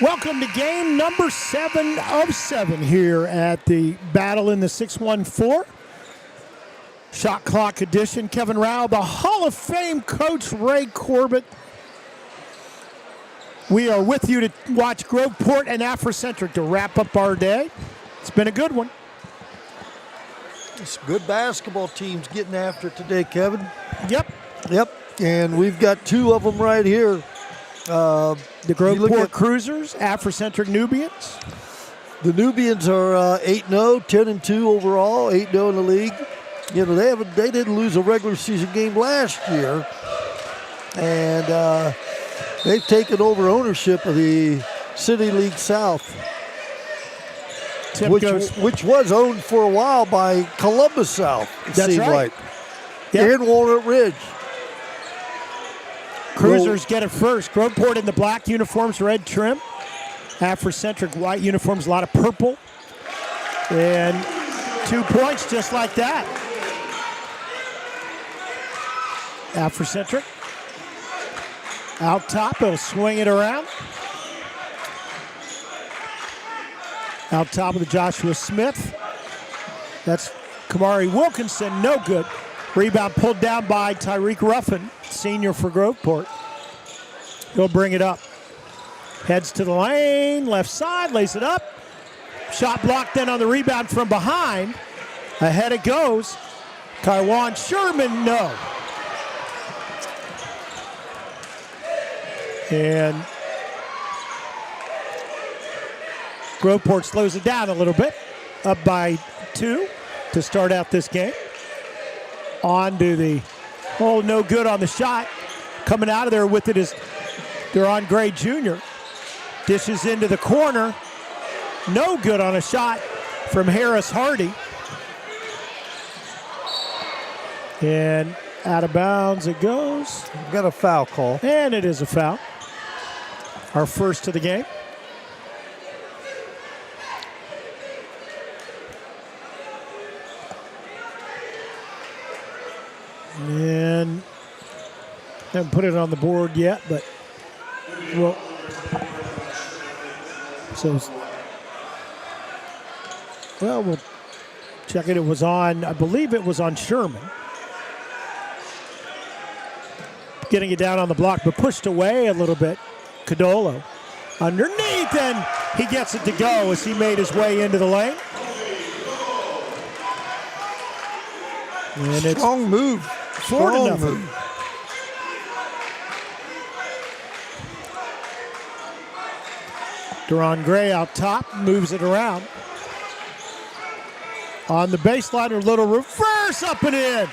Welcome to game number 7 of 7 here at the Battle in the 614. Shot clock edition. Kevin Rao, the Hall of Fame coach Ray Corbett. We are with you to watch Groveport and Africentric to wrap up our day. It's been a good one. It's good basketball teams getting after it today, Kevin. Yep. And we've got two of them right here. The Groveport Cruisers, Africentric Nubians. The Nubians are 8-0, 10-2 overall, 8-0 in the league. You know, they didn't lose a regular season game last year, and they've taken over ownership of the City League South, which was owned for a while by Columbus South. That's seemed right. Like. Yep. And Walnut Ridge. Cruisers get it first. Groveport in the black uniforms, red trim. Africentric white uniforms, a lot of purple. And 2 points just like that. Africentric. Out top, it'll swing it around. Out top of the Joshua Smith. That's Kamari Wilkinson, no good. Rebound pulled down by Tyreek Ruffin, senior for Groveport. He'll bring it up. Heads to the lane, left side, lays it up. Shot blocked then on the rebound from behind. Ahead it goes. Kaiwan Sherman, no. And Groveport slows it down a little bit. Up by 2 to start out this game. On to the, no good on the shot. Coming out of there with it is Deron Gray Jr. Dishes into the corner. No good on a shot from Harris Hardy. And out of bounds it goes. We've got a foul call. And it is a foul. Our first of the game. And haven't put it on the board yet, but we'll check it. It was on, I believe it was on Sherman. Getting it down on the block, but pushed away a little bit. Cadolo underneath, and he gets it to go as he made his way into the lane. And it's strong move. 4-0. Deron Gray out top, moves it around. On the baseline, a little reverse up and in.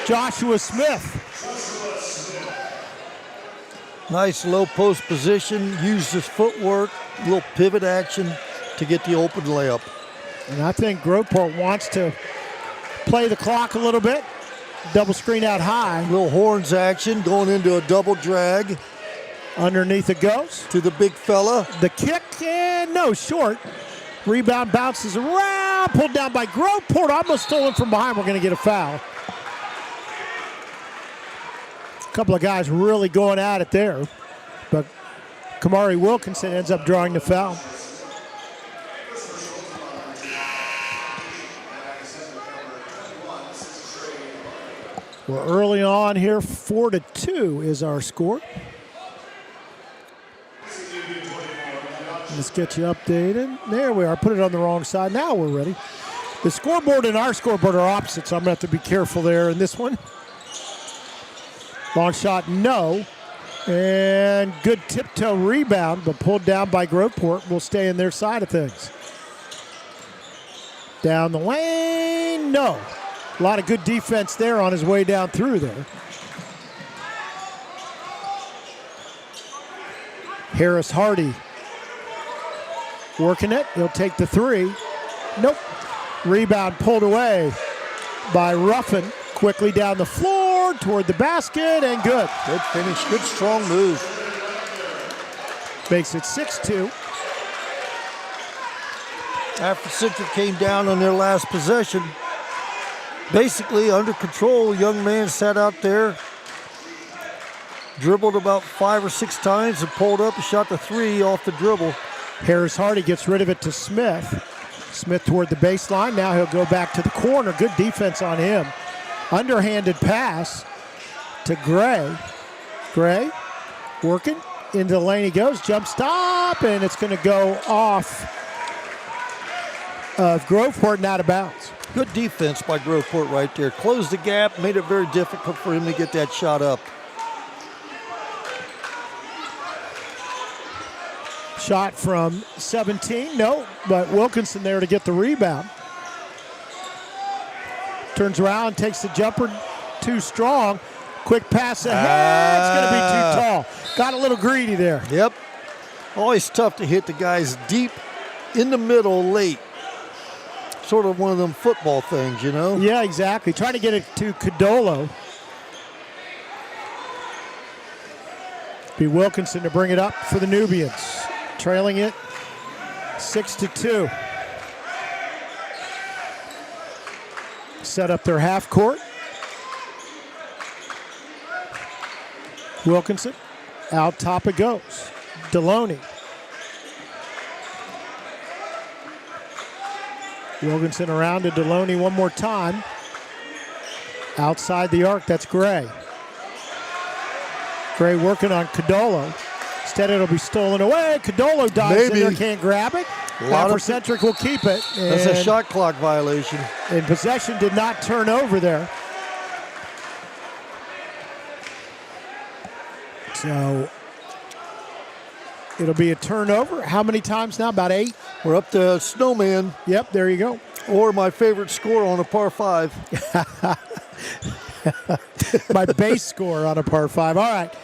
Joshua Smith. Nice low post position, used his footwork, a little pivot action to get the open layup. And I think Groveport wants to play the clock a little bit. Double screen out high. Little horns action going into a double drag. Underneath it goes. To the big fella. The kick, and no, short. Rebound bounces around, pulled down by Groveport, almost stolen from behind. We're going to get a foul. A couple of guys really going at it there. But Kamari Wilkinson ends up drawing the foul. We're early on here, 4-2 is our score. Let's get you updated. There we are. Put it on the wrong side. Now we're ready. The scoreboard and our scoreboard are opposite, so I'm going to have to be careful there in this one. Long shot, no. And good tiptoe rebound, but pulled down by Groveport. Will stay in their side of things. Down the lane, no. A lot of good defense there on his way down through there. Harris Hardy working it. He'll take the 3. Nope. Rebound pulled away by Ruffin. Quickly down the floor toward the basket, and good. Good finish. Good strong move. Makes it 6-2. Africentric came down on their last possession. Basically under control. Young man sat out there. dribbled about 5 or 6 times and pulled up and shot the 3 off the dribble. Harris Hardy gets rid of it to Smith. Smith toward the baseline. Now he'll go back to the corner. Good defense on him. Underhanded pass to Gray. Gray working into the lane he goes. Jump stop, and it's going to go off of Groveport and out of bounds. Good defense by Groveport right there. Closed the gap, made it very difficult for him to get that shot up. Shot from 17, no, but Wilkinson there to get the rebound. Turns around, takes the jumper, too strong. Quick pass ahead, it's going to be too tall. Got a little greedy there. Yep. Always tough to hit the guys deep in the middle late. Sort of one of them football things, you know? Yeah, exactly. Trying to get it to Codolo. Be Wilkinson to bring it up for the Nubians. Trailing it 6-2. Set up their half court. Wilkinson, out top it goes. Deloney. Wilkinson around to Deloney one more time. Outside the arc, that's Gray. Gray working on Codolo. Instead, it'll be stolen away. Codolo dives in there, can't grab it. Africentric will keep it. That's a shot clock violation. And possession did not turn over there. So it'll be a turnover. How many times now? About 8? We're up to Snowman. Yep, there you go. Or my favorite score on a par 5. My base score on a par 5. All right.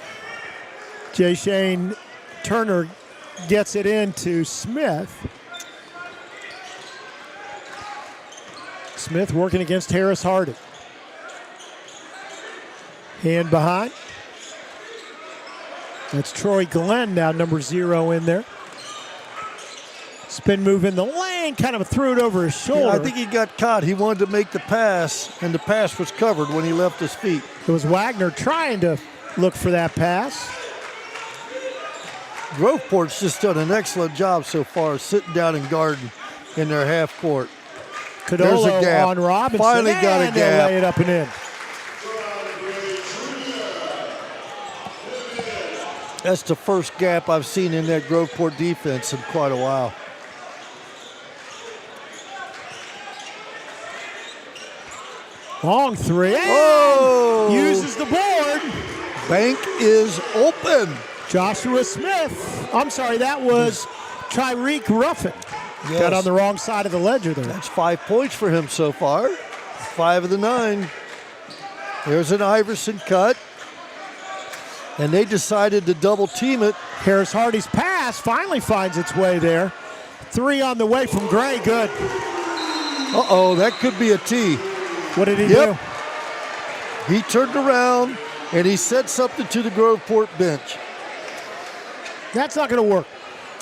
Jay Shane Turner gets it into Smith. Smith working against Harris Hardy. Hand behind. That's Troy Glenn now, number 0 in there. Spin move in the lane, kind of threw it over his shoulder. Yeah, I think he got caught. He wanted to make the pass, and the pass was covered when he left his feet. It was Wagner trying to look for that pass. Groveport's just done an excellent job so far, sitting down and guarding in their half court. There's a Codolo gap. on Robinson. Finally got a and they'll gap. lay it up and in. That's the first gap I've seen in that Groveport defense in quite a while. Long 3. Oh! Uses the board. Bank is open. Joshua Smith. I'm sorry, that was Tyreek Ruffin. Yes. Got on the wrong side of the ledger there. That's 5 points for him so far. 5 of the 9. There's an Iverson cut. And they decided to double team it. Harris Hardy's pass finally finds its way there. 3 on the way from Gray. Good. Uh-oh, that could be a T. What did he do? He turned around and he said something to the Groveport bench. That's not going to work.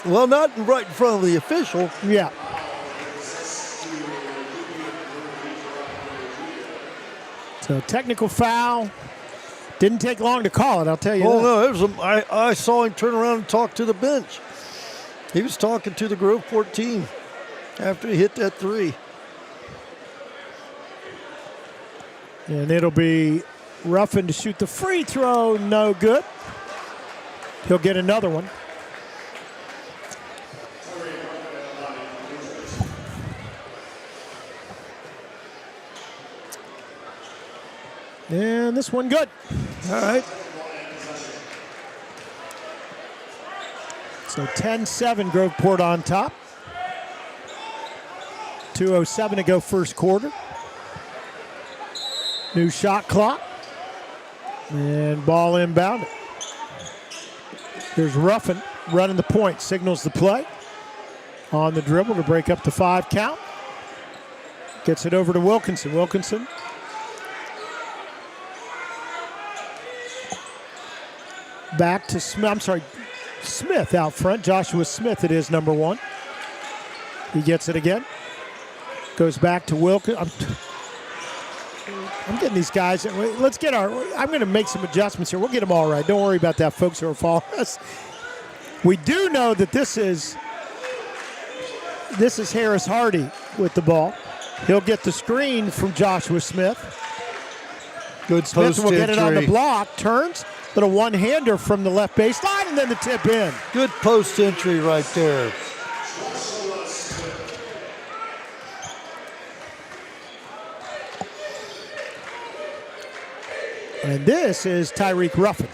Well, not right in front of the official. Yeah. So technical foul. Didn't take long to call it, I'll tell you that. No, I saw him turn around and talk to the bench. He was talking to the Groveport team after he hit that 3. And it'll be Ruffin to shoot the free throw. No good. He'll get another one. And this one good. All right. So 10-7, Groveport on top. 2:07 to go first quarter. New shot clock. And ball inbounded. Here's Ruffin running the point. Signals the play. On the dribble to break up the 5 count. Gets it over to Wilkinson. Wilkinson. Back to Smith out front. Joshua Smith it is, number 1. He gets it again. Goes back to Wilkinson. I'm getting these guys. Let's get I'm going to make some adjustments here. We'll get them all right. Don't worry about that, folks who are following us. We do know that this is Harris Hardy with the ball. He'll get the screen from Joshua Smith. Good Smith post will get it on the entry. block, turns, little one-hander from the left baseline, and then the tip in. Good post entry right there. And this is Tyreek Ruffin.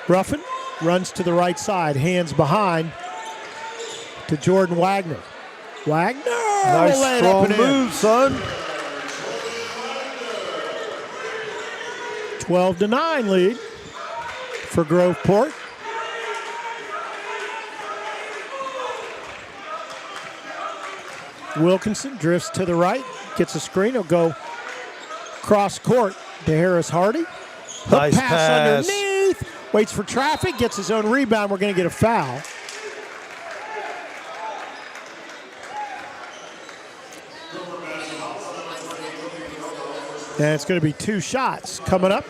Ruffin runs to the right side, hands behind to Jordan Wagner. Wagner will lay Nice it up strong and move, son. 12-9 lead for Groveport. Wilkinson drifts to the right, gets a screen. He'll go cross court to Harris Hardy. Hook Nice pass pass. underneath. Waits for traffic, gets his own rebound. We're going to get a foul. And it's going to be 2 shots coming up.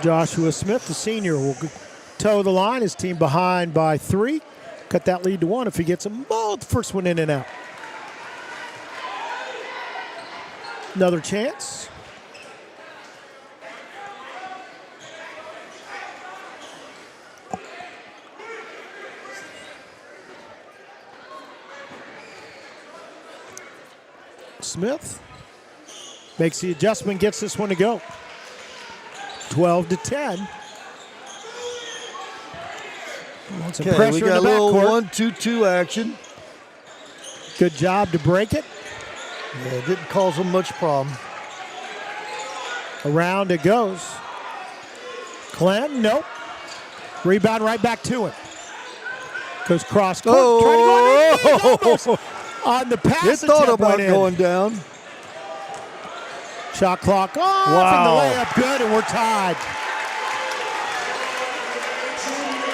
Joshua Smith, the senior, will toe the line. His team behind by 3. Cut that lead to 1 if he gets them both. First one in and out. Another chance. Smith makes the adjustment, gets this one to go. 12-10. Some Okay, pressure we in got the a little backcourt. 1-2-2 action. Good job to break it. Yeah, it didn't cause them much problem. Around it goes. Clinton, nope. Rebound right back to him. Goes cross court. Oh! Trying to go underneath, almost on the pass. It thought attempt about went in. going down. Shot clock off, Wow. and the layup good, and we're tied.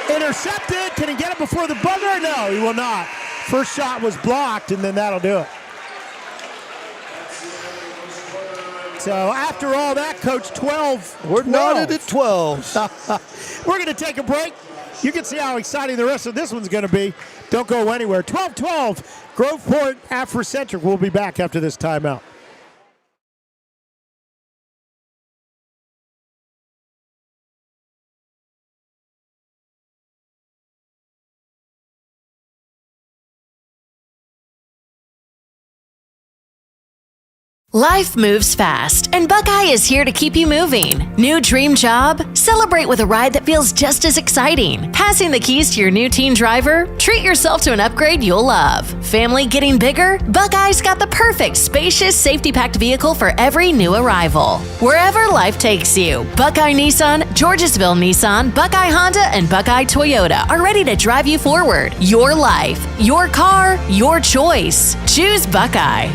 Intercepted. Can he get it before the buzzer? No, he will not. First shot was blocked, and then that'll do it. So after all that, Coach, 12. We're knotted at 12. We're going to take a break. You can see how exciting the rest of this one's going to be. Don't go anywhere. 12-12, Groveport Africentric. We'll be back after this timeout. Life moves fast, and Buckeye is here to keep you moving. New dream job? Celebrate with a ride that feels just as exciting. Passing the keys to your new teen driver? Treat yourself to an upgrade you'll love. Family getting bigger? Buckeye's got the perfect, spacious, safety-packed vehicle for every new arrival. Wherever life takes you, Buckeye Nissan, Georgesville Nissan, Buckeye Honda, and Buckeye Toyota are ready to drive you forward. Your life, your car, your choice. Choose Buckeye.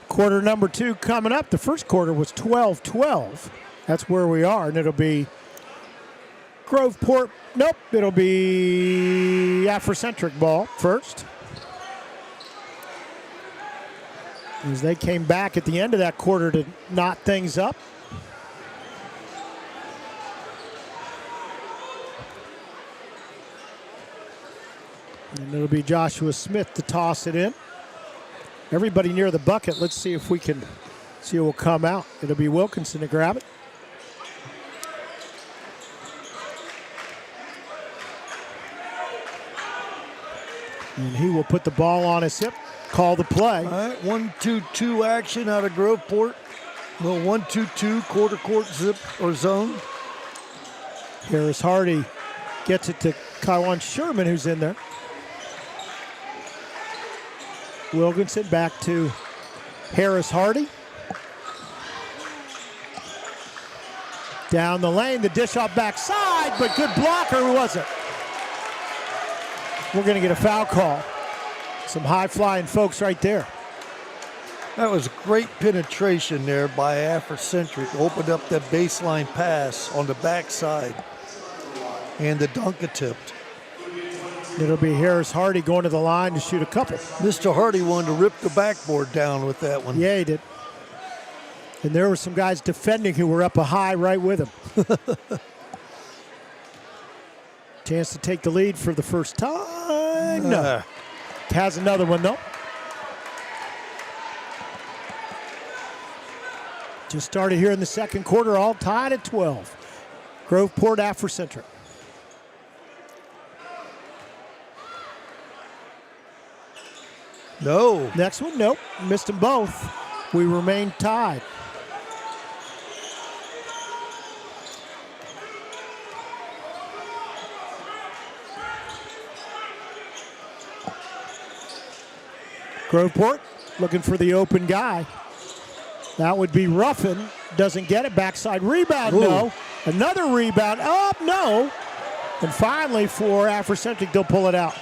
Quarter number 2 coming up. The first quarter was 12-12. That's where we are, and it'll be Groveport. Nope, it'll be Africentric ball first. As they came back at the end of that quarter to knot things up. And it'll be Joshua Smith to toss it in. Everybody near the bucket. Let's see if we can see who will come out. It'll be Wilkinson to grab it. And he will put the ball on his hip, call the play. All right, 1-2-2 action out of Groveport. Little 1-2-2 quarter court zip or zone. Harris Hardy gets it to Kywan Sherman, who's in there. Wilkinson back to Harris Hardy. Down the lane, the dish off backside, but good blocker, who was it? We're going to get a foul call. Some high-flying folks right there. That was great penetration there by Africentric. Opened up that baseline pass on the backside. And the dunk attempt. It'll be Harris Hardy going to the line to shoot a couple. Mr. Hardy wanted to rip the backboard down with that one. Yeah, he did. And there were some guys defending who were up a high right with him. Chance to take the lead for the first time. No. Has another one, though. Just started here in the second quarter, all tied at 12. Groveport Africentric. No. Next one, nope. Missed them both. We remain tied. Groveport looking for the open guy. That would be Ruffin. Doesn't get it. Backside rebound, Ooh. no. Another rebound, up, no. And finally for Africentric, they'll pull it out.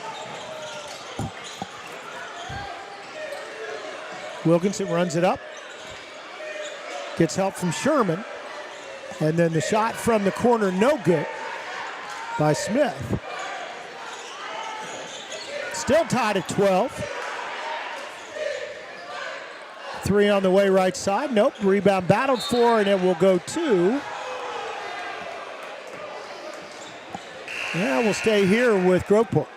Wilkinson runs it up. Gets help from Sherman. And then the shot from the corner, no good by Smith. Still tied at 12. Three on the way right side. Nope. Rebound battled for, and it will go to. Yeah, we'll stay here with Groveport.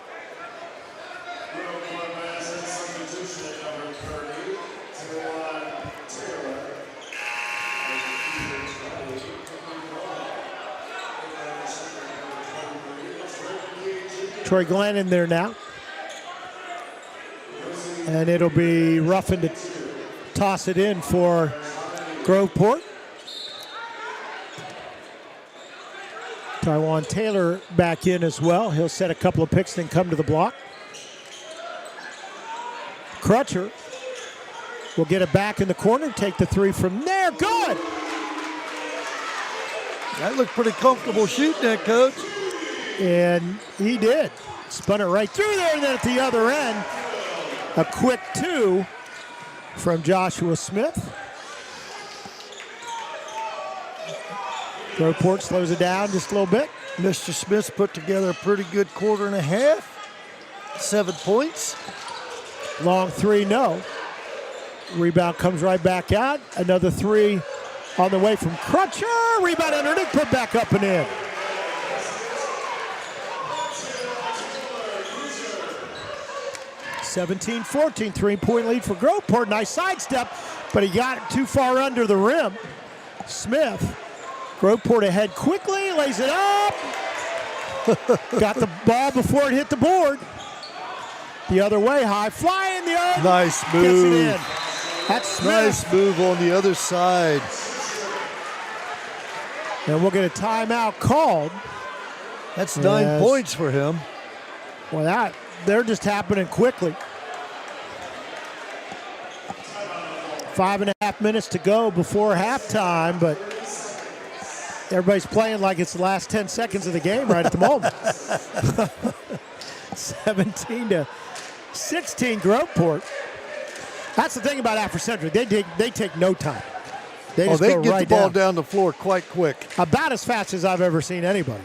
Troy Glenn in there now. And it'll be Ruffin to toss it in for Groveport. Tywan Taylor back in as well. He'll set a couple of picks, then come to the block. Crutcher will get it back in the corner, take the three from there. Good! That looked pretty comfortable shooting that, Coach. And he did. Spun it right through there, and then at the other end, a quick two from Joshua Smith. Groveport slows it down just a little bit. Mr. Smith's put together a pretty good quarter and a half. 7 points. Long three, no. Rebound comes right back out. Another three on the way from Crutcher. Rebound underneath, put back up and in. (17-14), three-point lead for Groveport. Nice sidestep, but he got it too far under the rim. Smith, Groveport ahead quickly, lays it up. Got the ball before it hit the board. The other way, high flying, the other. Nice Gets it move. in. That's Smith. Nice move on the other side. And we'll get a timeout called. That's 9 points for him. Well, they're just happening quickly. 5.5 minutes to go before halftime, but everybody's playing like it's the last 10 seconds of the game right at the moment. 17-16 Groveport. That's the thing about Africentric. They take no time. They just they go get right the ball down down the floor quite quick. About as fast as I've ever seen anybody.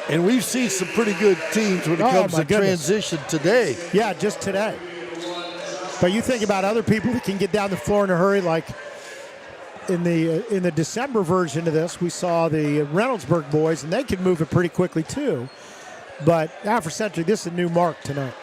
And we've seen some pretty good teams when it comes to transition today. Yeah, just today. But you think about other people that can get down the floor in a hurry, like in the December version of this, we saw the Reynoldsburg boys, and they can move it pretty quickly too. But Africentric, this is a new mark tonight.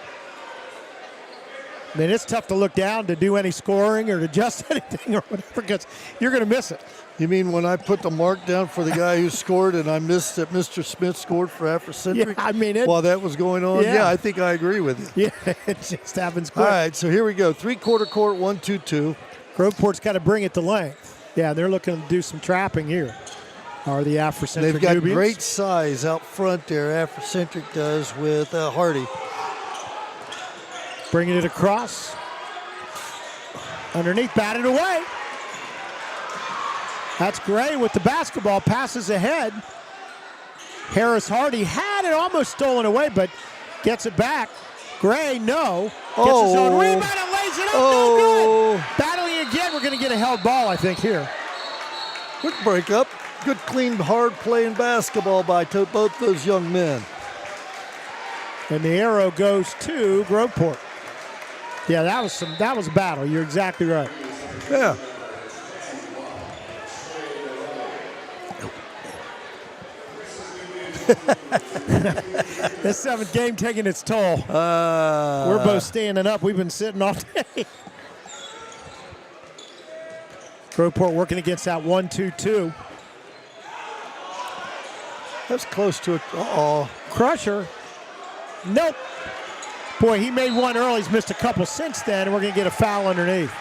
I mean, it's tough to look down to do any scoring or to adjust anything or whatever because you're going to miss it. You mean when I put the mark down for the guy who scored and I missed that Mr. Smith scored for Africentric? Yeah, I mean it. While that was going on? Yeah, I think I agree with you. Yeah, it just happens quick. All right, so here we go. Three-quarter court, 1-2-2. Groveport's got to bring it to length. Yeah, they're looking to do some trapping here. Are the Africentric They've got Nubians. great size out front there, Africentric does, with Hardy. Bringing it across. Underneath, batted away. That's Gray with the basketball, passes ahead. Harris Hardy had it almost stolen away, but gets it back. Gray, no. Gets his own rebound and lays it up. No good. Battling again. We're going to get a held ball, I think, here. Quick breakup. Good, clean, hard-playing basketball by both those young men. And the arrow goes to Groveport. Yeah, that was a battle. You're exactly right. Yeah. This seventh game taking its toll. We're both standing up. We've been sitting all day. Groveport working against that 1-2-2. That's close to it. Uh-oh. Crusher. Nope. Boy, he made one early. He's missed a couple since then, and we're going to get a foul underneath.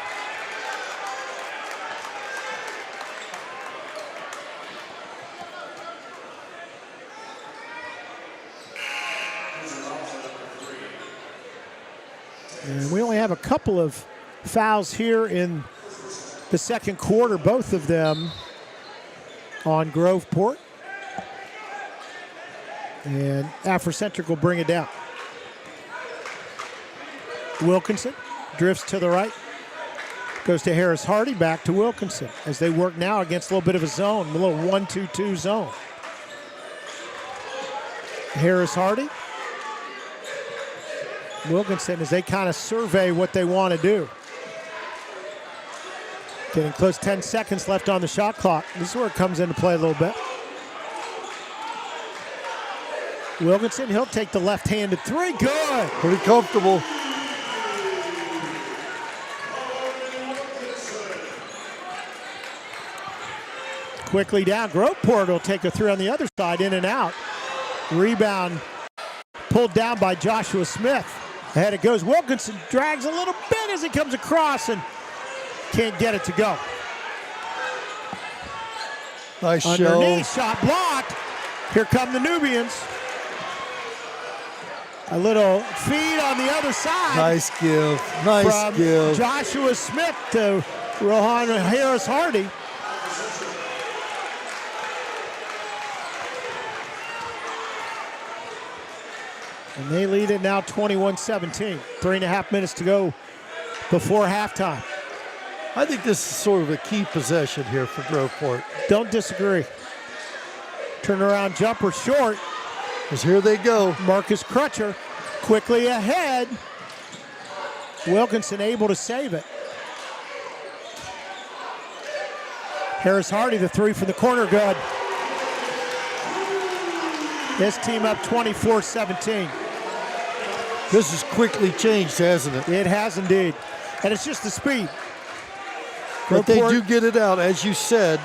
And we only have a couple of fouls here in the second quarter, both of them on Groveport. And Africentric will bring it down. Wilkinson drifts to the right. Goes to Harris Hardy, back to Wilkinson as they work now against a little bit of a zone, a little 1-2-2 zone. Harris Hardy. Wilkinson as they kind of survey what they want to do. Getting close, 10 seconds left on the shot clock. This is where it comes into play a little bit. Wilkinson, he'll take the left-handed three. Good. Pretty comfortable. Quickly down. Groveport will take a three on the other side, in and out. Rebound pulled down by Joshua Smith. Ahead it goes. Wilkinson drags a little bit as he comes across and can't get it to go. Nice Underneath, show. shot blocked. Here come the Nubians. A little feed on the other side. Nice give. Nice from give. Joshua Smith to Rohan Harris Hardy. And they lead it now 21-17. 3.5 minutes to go before halftime. I think this is sort of a key possession here for Groveport. Don't disagree. Turnaround jumper short. Because here they go. Marcus Crutcher quickly ahead. Wilkinson able to save it. Harris Hardy, the three from the corner, good. This team up 24-17. This has quickly changed, hasn't it? It has indeed. And it's just the speed. But they do get it out. As you said,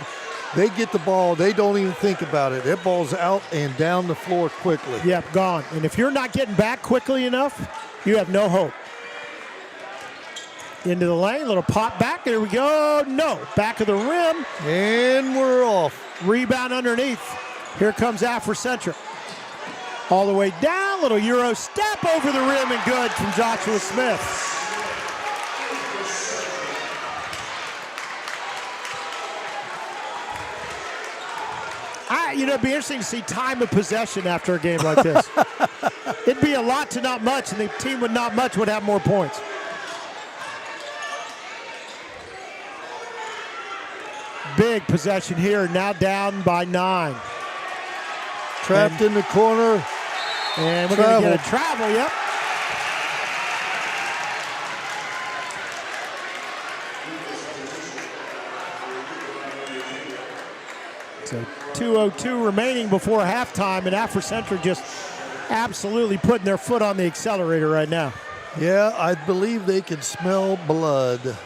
they get the ball. They don't even think about it. That ball's out and down the floor quickly. Yep, gone. And if you're not getting back quickly enough, you have no hope. Into the lane, little pop back. There we go. No, back of the rim. And we're off. Rebound underneath. Here comes Africentric. All the way down, little Euro step over the rim and good from Joshua Smith. It'd be interesting to see time of possession after a game like this. It'd be a lot to not much, and the team with not much would have more points. Big possession here, now down by 9. Trapped in the corner. And we're going to get a travel, yep. So 2:02 remaining before halftime, and Africentric just absolutely putting their foot on the accelerator right now. Yeah, I believe they can smell blood.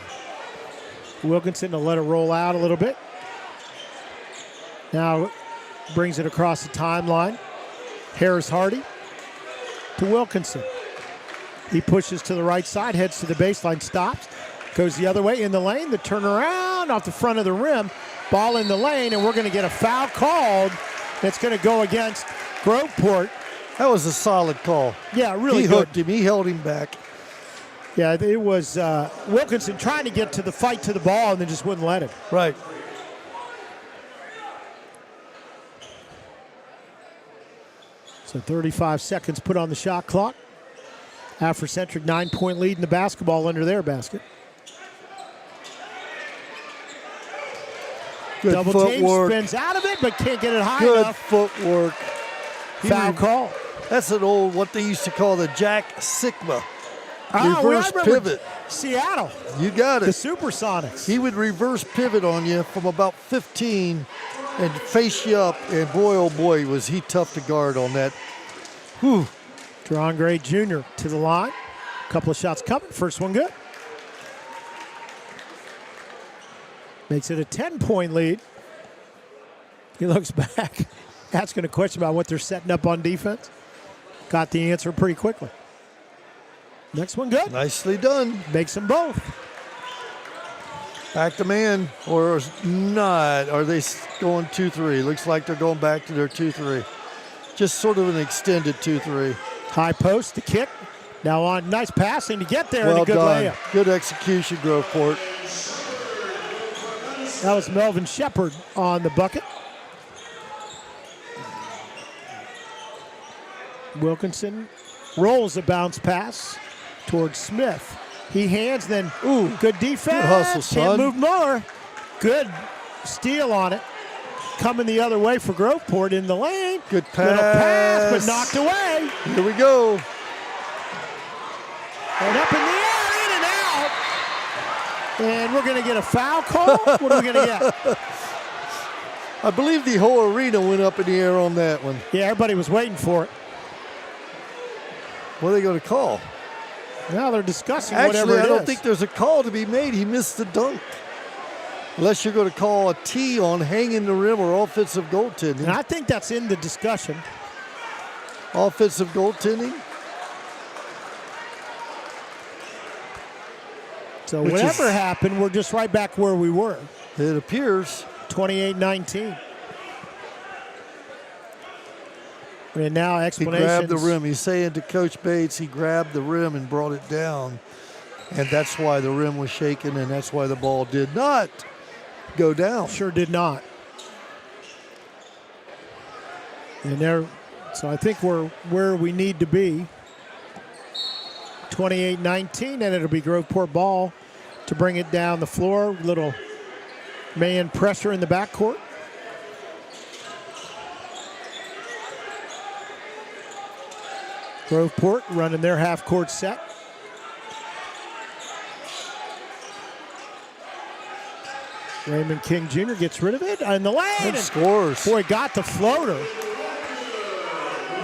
Wilkinson to let it roll out a little bit. Now brings it across the timeline. Harris Hardy to Wilkinson. He pushes to the right side, heads to the baseline, stops, goes the other way in the lane, the turnaround off the front of the rim. Ball in the lane, and we're going to get a foul called. That's going to go against Groveport. That was a solid call. Yeah, really He good. hooked him. He held him back. Yeah, it was Wilkinson trying to get to the fight to the ball and then just wouldn't let him. Right. So 35 seconds put on the shot clock. Africentric 9-point lead in the basketball under their basket. Good Double footwork. team, spins out of it, but can't get it high Good enough. footwork. Foul call. That's an old, what they used to call the Jack Sigma. Oh, Reverse I remember pivot. Seattle, You got the it. Supersonics. He would reverse pivot on you from about 15 and face you up. And boy, oh boy, was he tough to guard on that. Whew. Deron Gray Jr. to the line. Couple of shots coming. First one good. Makes it a 10-point lead. He looks back, asking a question about what they're setting up on defense. Got the answer pretty quickly. Next one good. Nicely done. Makes them both. Back to man, or not. Are they going 2-3? Looks like they're going back to their 2-3. Just sort of an extended 2-3. High post, the kick. Now on, nice passing to get there, Well and a good done. layup. Good execution, Groveport. That was Melvin Shepard on the bucket. Wilkinson rolls a bounce pass towards Smith. He hands, then, good defense. Good hustle, son. Can't move more. Good steal on it. Coming the other way for Groveport in the lane. Good Little pass, but pass. knocked away. Here we go. And up in the air, in and out. And we're going to get a foul call. What are we going to get? I believe the whole arena went up in the air on that one. Yeah, everybody was waiting for it. What are they going to call? Now they're discussing whatever Actually, it I is. don't think there's a call to be made. He missed the dunk. Unless you're going to call a T on hanging the rim or offensive goaltending. And I think that's in the discussion. Offensive goaltending. So Which whatever is- happened, we're just right back where we were. It appears. 28-19. And now He explanations. grabbed the rim. He's saying to Coach Bates, he grabbed the rim and brought it down. And that's why the rim was shaking, and that's why the ball did not go down. Sure did not. And there, so I think we're where we need to be. 28-19, and it'll be Groveport ball to bring it down the floor. Little man pressure in the backcourt. Groveport running their half-court set. Raymond King Jr. gets rid of it in the lane. And And scores. boy, got the floater.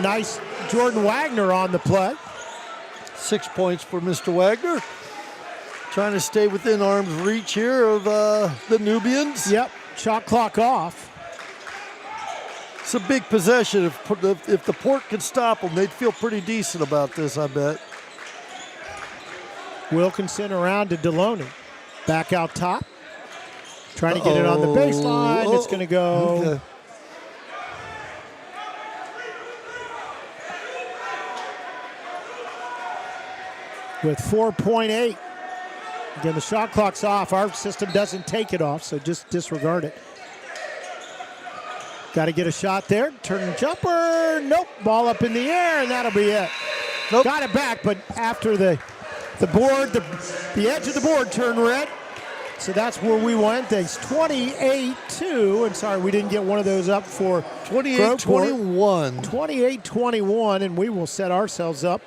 Nice Jordan Wagner on the play. 6 points for Mr. Wagner. Trying to stay within arm's reach here of the Nubians. Yep, shot clock off. It's a big possession. If the Port could stop them, they'd feel pretty decent about this, I bet. Wilkinson around to Deloney. Back out top. Trying to get it on the baseline. It's going to go. Okay. With 4.8. Again, the shot clock's off. Our system doesn't take it off, so just disregard it. Got to get a shot there. Turn jumper. Nope. Ball up in the air, and that'll be it. Nope. Got it back, but after the board, the edge of the board turned red. So that's where we went. It's 28-2. And sorry, we didn't get one of those up for 28-21. 28-21, and we will set ourselves up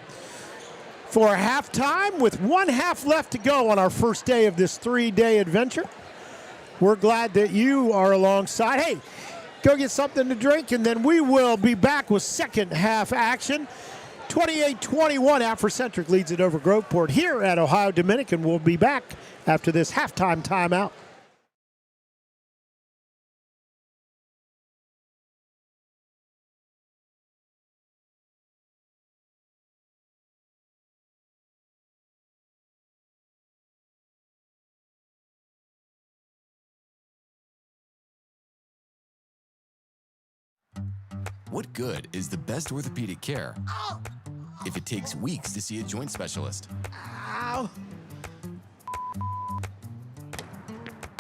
for a halftime with 1 half left to go on our first day of this 3-day adventure. We're glad that you are alongside. Hey, go get something to drink, and then we will be back with second half action. 28-21, Africentric leads it over Groveport here at Ohio Dominican. We'll be back after this halftime timeout. What good is the best orthopedic care if it takes weeks to see a joint specialist?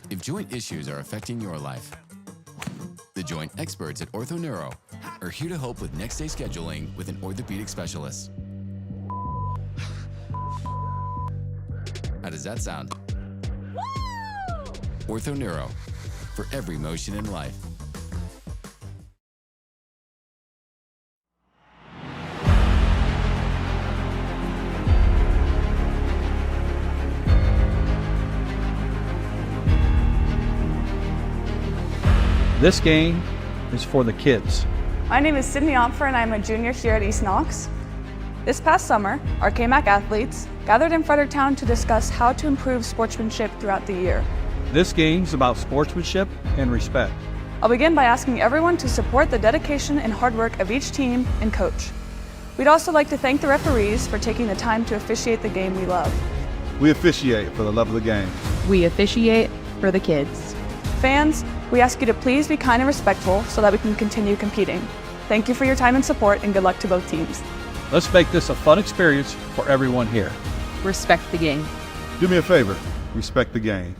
If joint issues are affecting your life, The joint experts at OrthoNeuro are here to help with next day scheduling with an orthopedic specialist. How does that sound? OrthoNeuro, for every motion in life. This game is for the kids. My name is Sydney Opfer and I'm a junior here at East Knox. This past summer, our KMAC athletes gathered in Fredericktown to discuss how to improve sportsmanship throughout the year. This game's about sportsmanship and respect. I'll begin by asking everyone to support the dedication and hard work of each team and coach. We'd also like to thank the referees for taking the time to officiate the game we love. We officiate for the love of the game. We officiate for the kids. Fans, we ask you to please be kind and respectful so that we can continue competing. Thank you for your time and support, and good luck to both teams. Let's make this a fun experience for everyone here. Respect the game. Do me a favor, respect the game.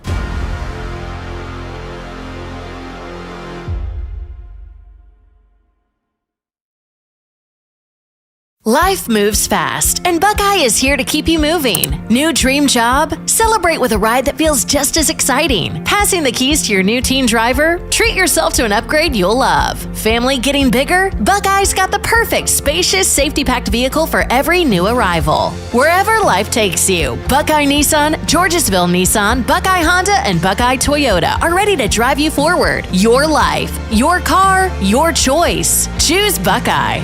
Life moves fast, and Buckeye is here to keep you moving. New dream job? Celebrate with a ride that feels just as exciting. Passing the keys to your new teen driver? Treat yourself to an upgrade you'll love. Family getting bigger? Buckeye's got the perfect, spacious, safety-packed vehicle for every new arrival. Wherever life takes you, Buckeye Nissan, Georgesville Nissan, Buckeye Honda, and Buckeye Toyota are ready to drive you forward. Your life, your car, your choice. Choose Buckeye.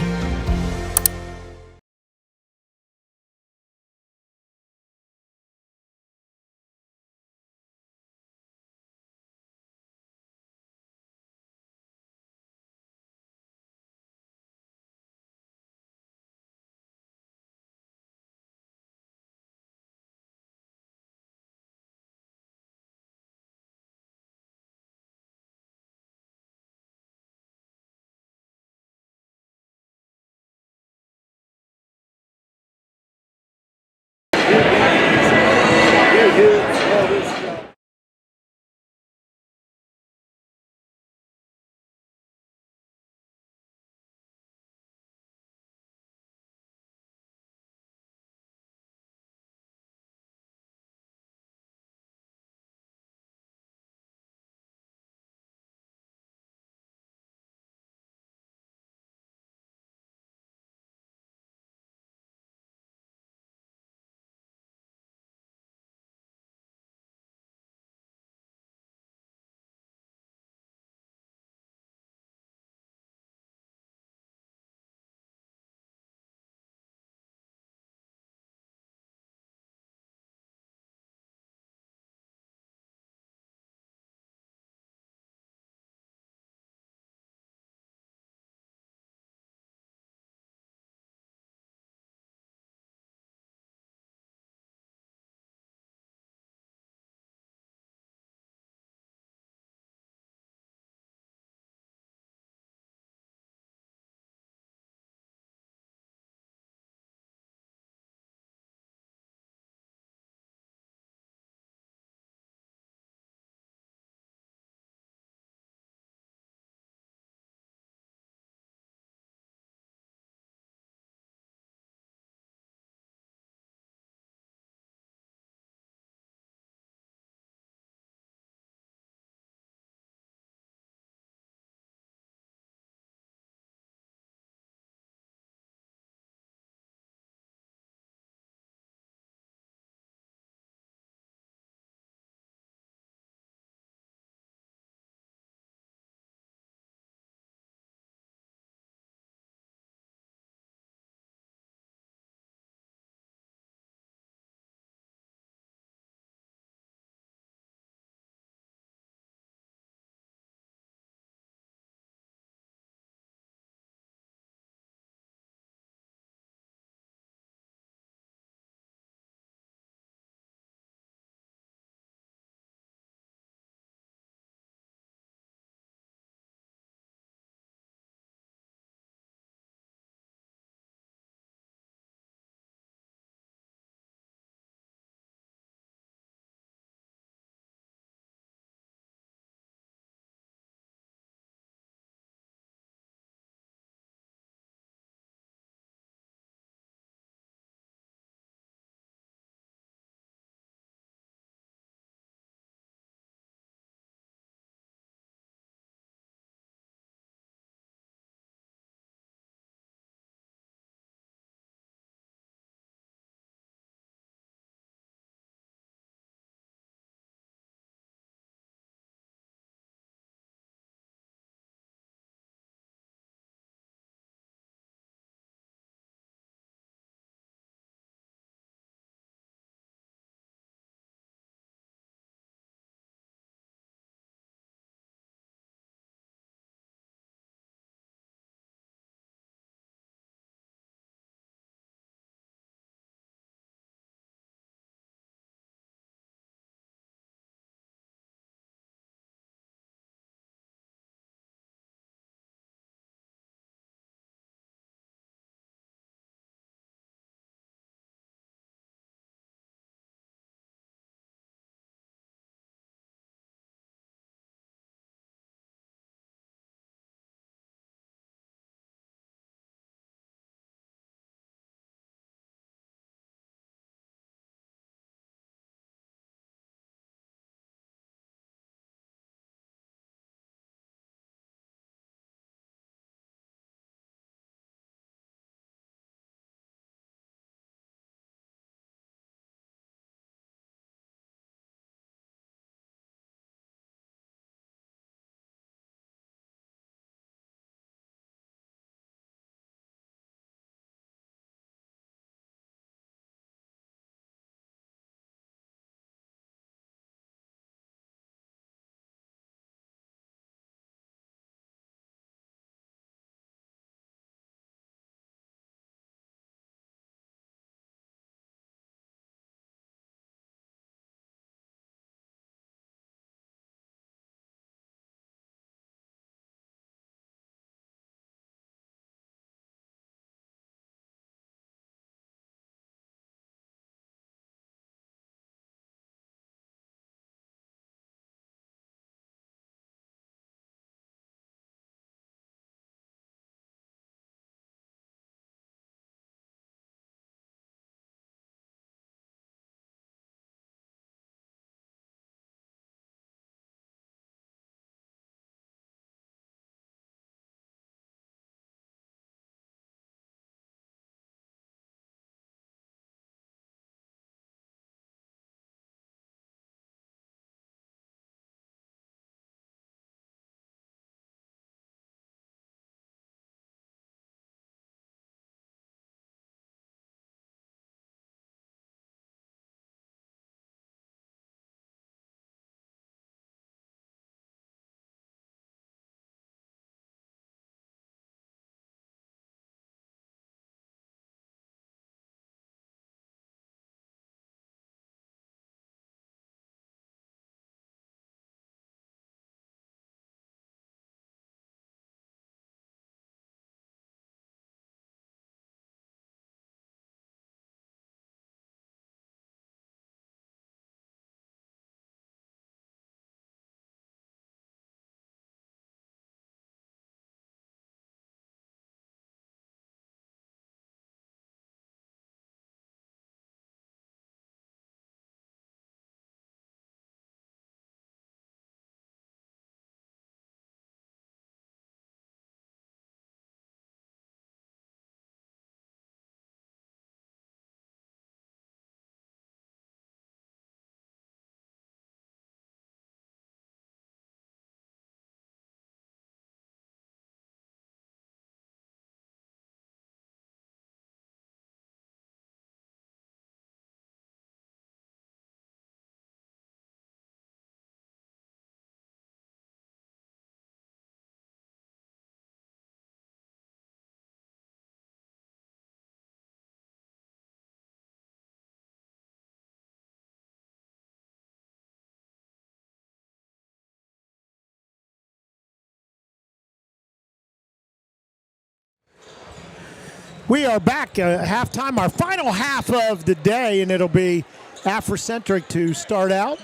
We are back at halftime, our final half of the day, and it'll be Africentric to start out.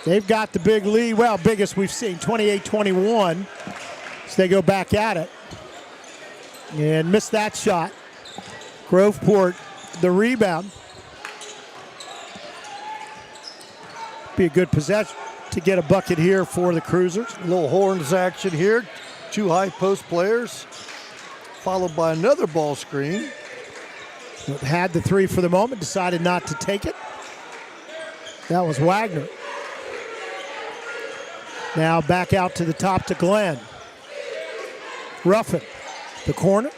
They've got the big lead, well, biggest we've seen, 28-21. So they go back at it and missed that shot. Groveport, the rebound. Be a good possession to get a bucket here for the Cruisers. A little horns action here. 2 high post players, followed by another ball screen. Had the 3 for the moment, decided not to take it. That was Wagner. Now back out to the top to Glenn. Ruffin, the corner.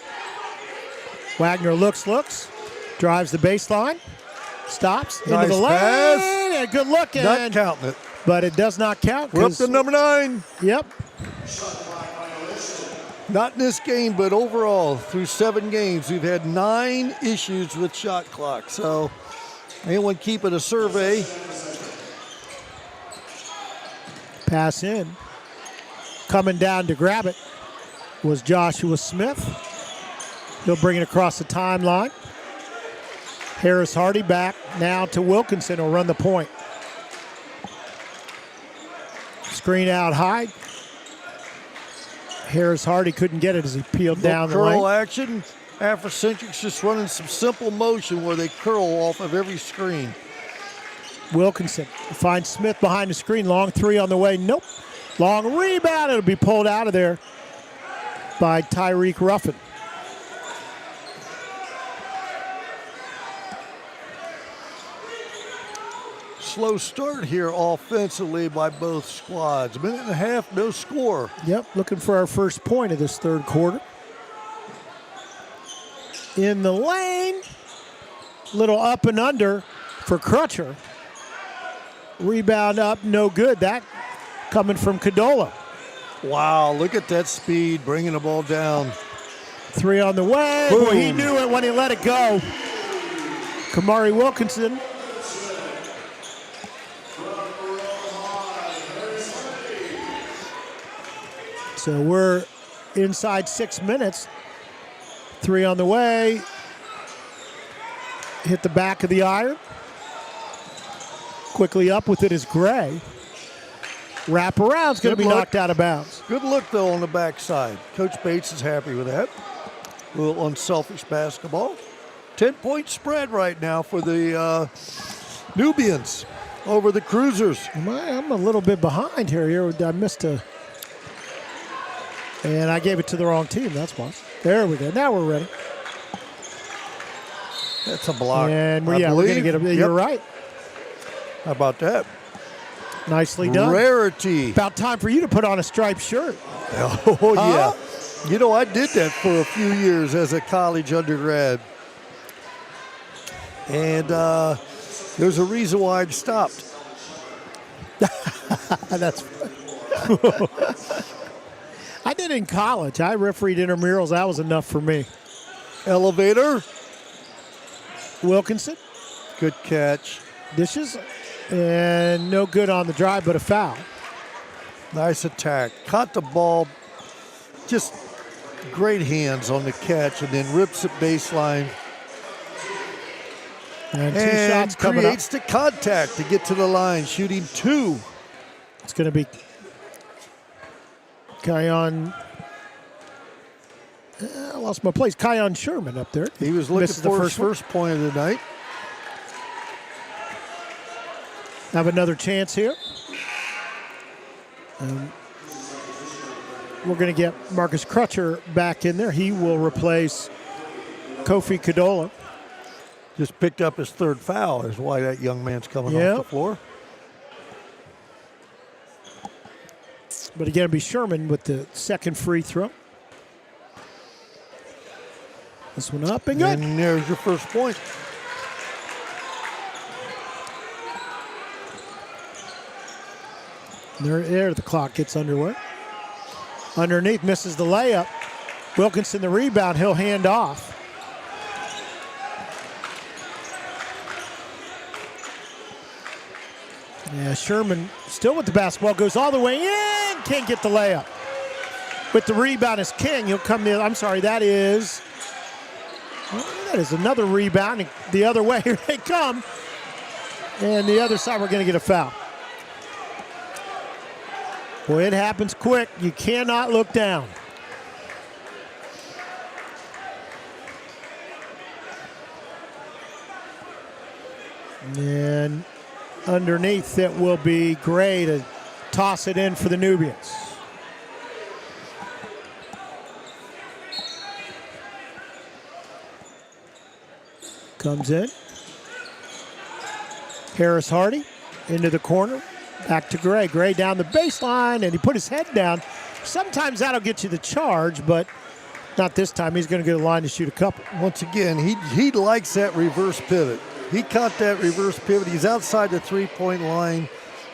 Wagner looks, drives the baseline, stops, Nice into the pass. lane, and good look. Not counting it. But it does not count. We're up to number 9. Yep. Not in this game, but overall, through 7 games, we've had 9 issues with shot clock. So anyone keeping a survey? Pass in. Coming down to grab it was Joshua Smith. He'll bring it across the timeline. Harris Hardy back now to Wilkinson. He'll run the point. Screen out high. Harris Hardy couldn't get it as he peeled down the curl lane. action. Africentric's just running some simple motion where they curl off of every screen. Wilkinson finds Smith behind the screen. Long 3 on the way. Nope. Long rebound. It'll be pulled out of there by Tyreek Ruffin. Slow start here offensively by both squads. 1.5 minutes, no score. Yep, looking for our first point of this third quarter. In the lane. Little up and under for Crutcher. Rebound up, no good. That coming from Cadola. Wow, look at that speed, bringing the ball down. 3 on the way. Boom. Boy, he knew it when he let it go. Kamari Wilkinson. So we're inside 6 minutes. 3 on the way. Hit the back of the iron. Quickly up with it is Gray. Wraparound's going to be knocked out of bounds. Good look, though, on the backside. Coach Bates is happy with that. A little unselfish basketball. 10-point spread right now for the Nubians over the Cruisers. I'm a little bit behind here. I missed a... And I gave it to the wrong team, that's why. There we go. Now we're ready. That's a block. And we're going to get a... You're right. How about that? Nicely done. Rarity. About time for you to put on a striped shirt. Oh, yeah. You know, I did that for a few years as a college undergrad. And there's a reason why I stopped. That's I did in college. I refereed intramurals. That was enough for me. Elevator. Wilkinson. Good catch. Dishes. And no good on the drive, but a foul. Nice attack. Caught the ball. Just great hands on the catch, and then rips it baseline. And 2 shots coming up. Creates the contact to get to the line, shooting 2. It's going to be Kion. I lost my place. Kion Sherman up there. He was looking for his first point of the night. Have another chance here. We're going to get Marcus Crutcher back in there. He will replace Kofi Cadola. Just picked up his 3rd foul is why that young man's coming off the floor. But again, it'll be Sherman with the 2nd free throw. This one up and good. And there's your first point. There the clock gets underway. Underneath, misses the layup. Wilkinson the rebound, he'll hand off. Yeah, Sherman still with the basketball, goes all the way in, can't get the layup. With the rebound is King, he'll come in, I'm sorry, that is That is another rebound. The other way, here they come. And the other side, we're going to get a foul. Boy, it happens quick. You cannot look down. And underneath it will be Gray to toss it in for the Nubians. Comes in. Harris Hardy into the corner. Back to Gray. Gray down the baseline, and he put his head down. Sometimes that'll get you the charge, but not this time. He's going to get a line to shoot a couple. Once again, he likes that reverse pivot. He caught that reverse pivot. He's outside the three-point line,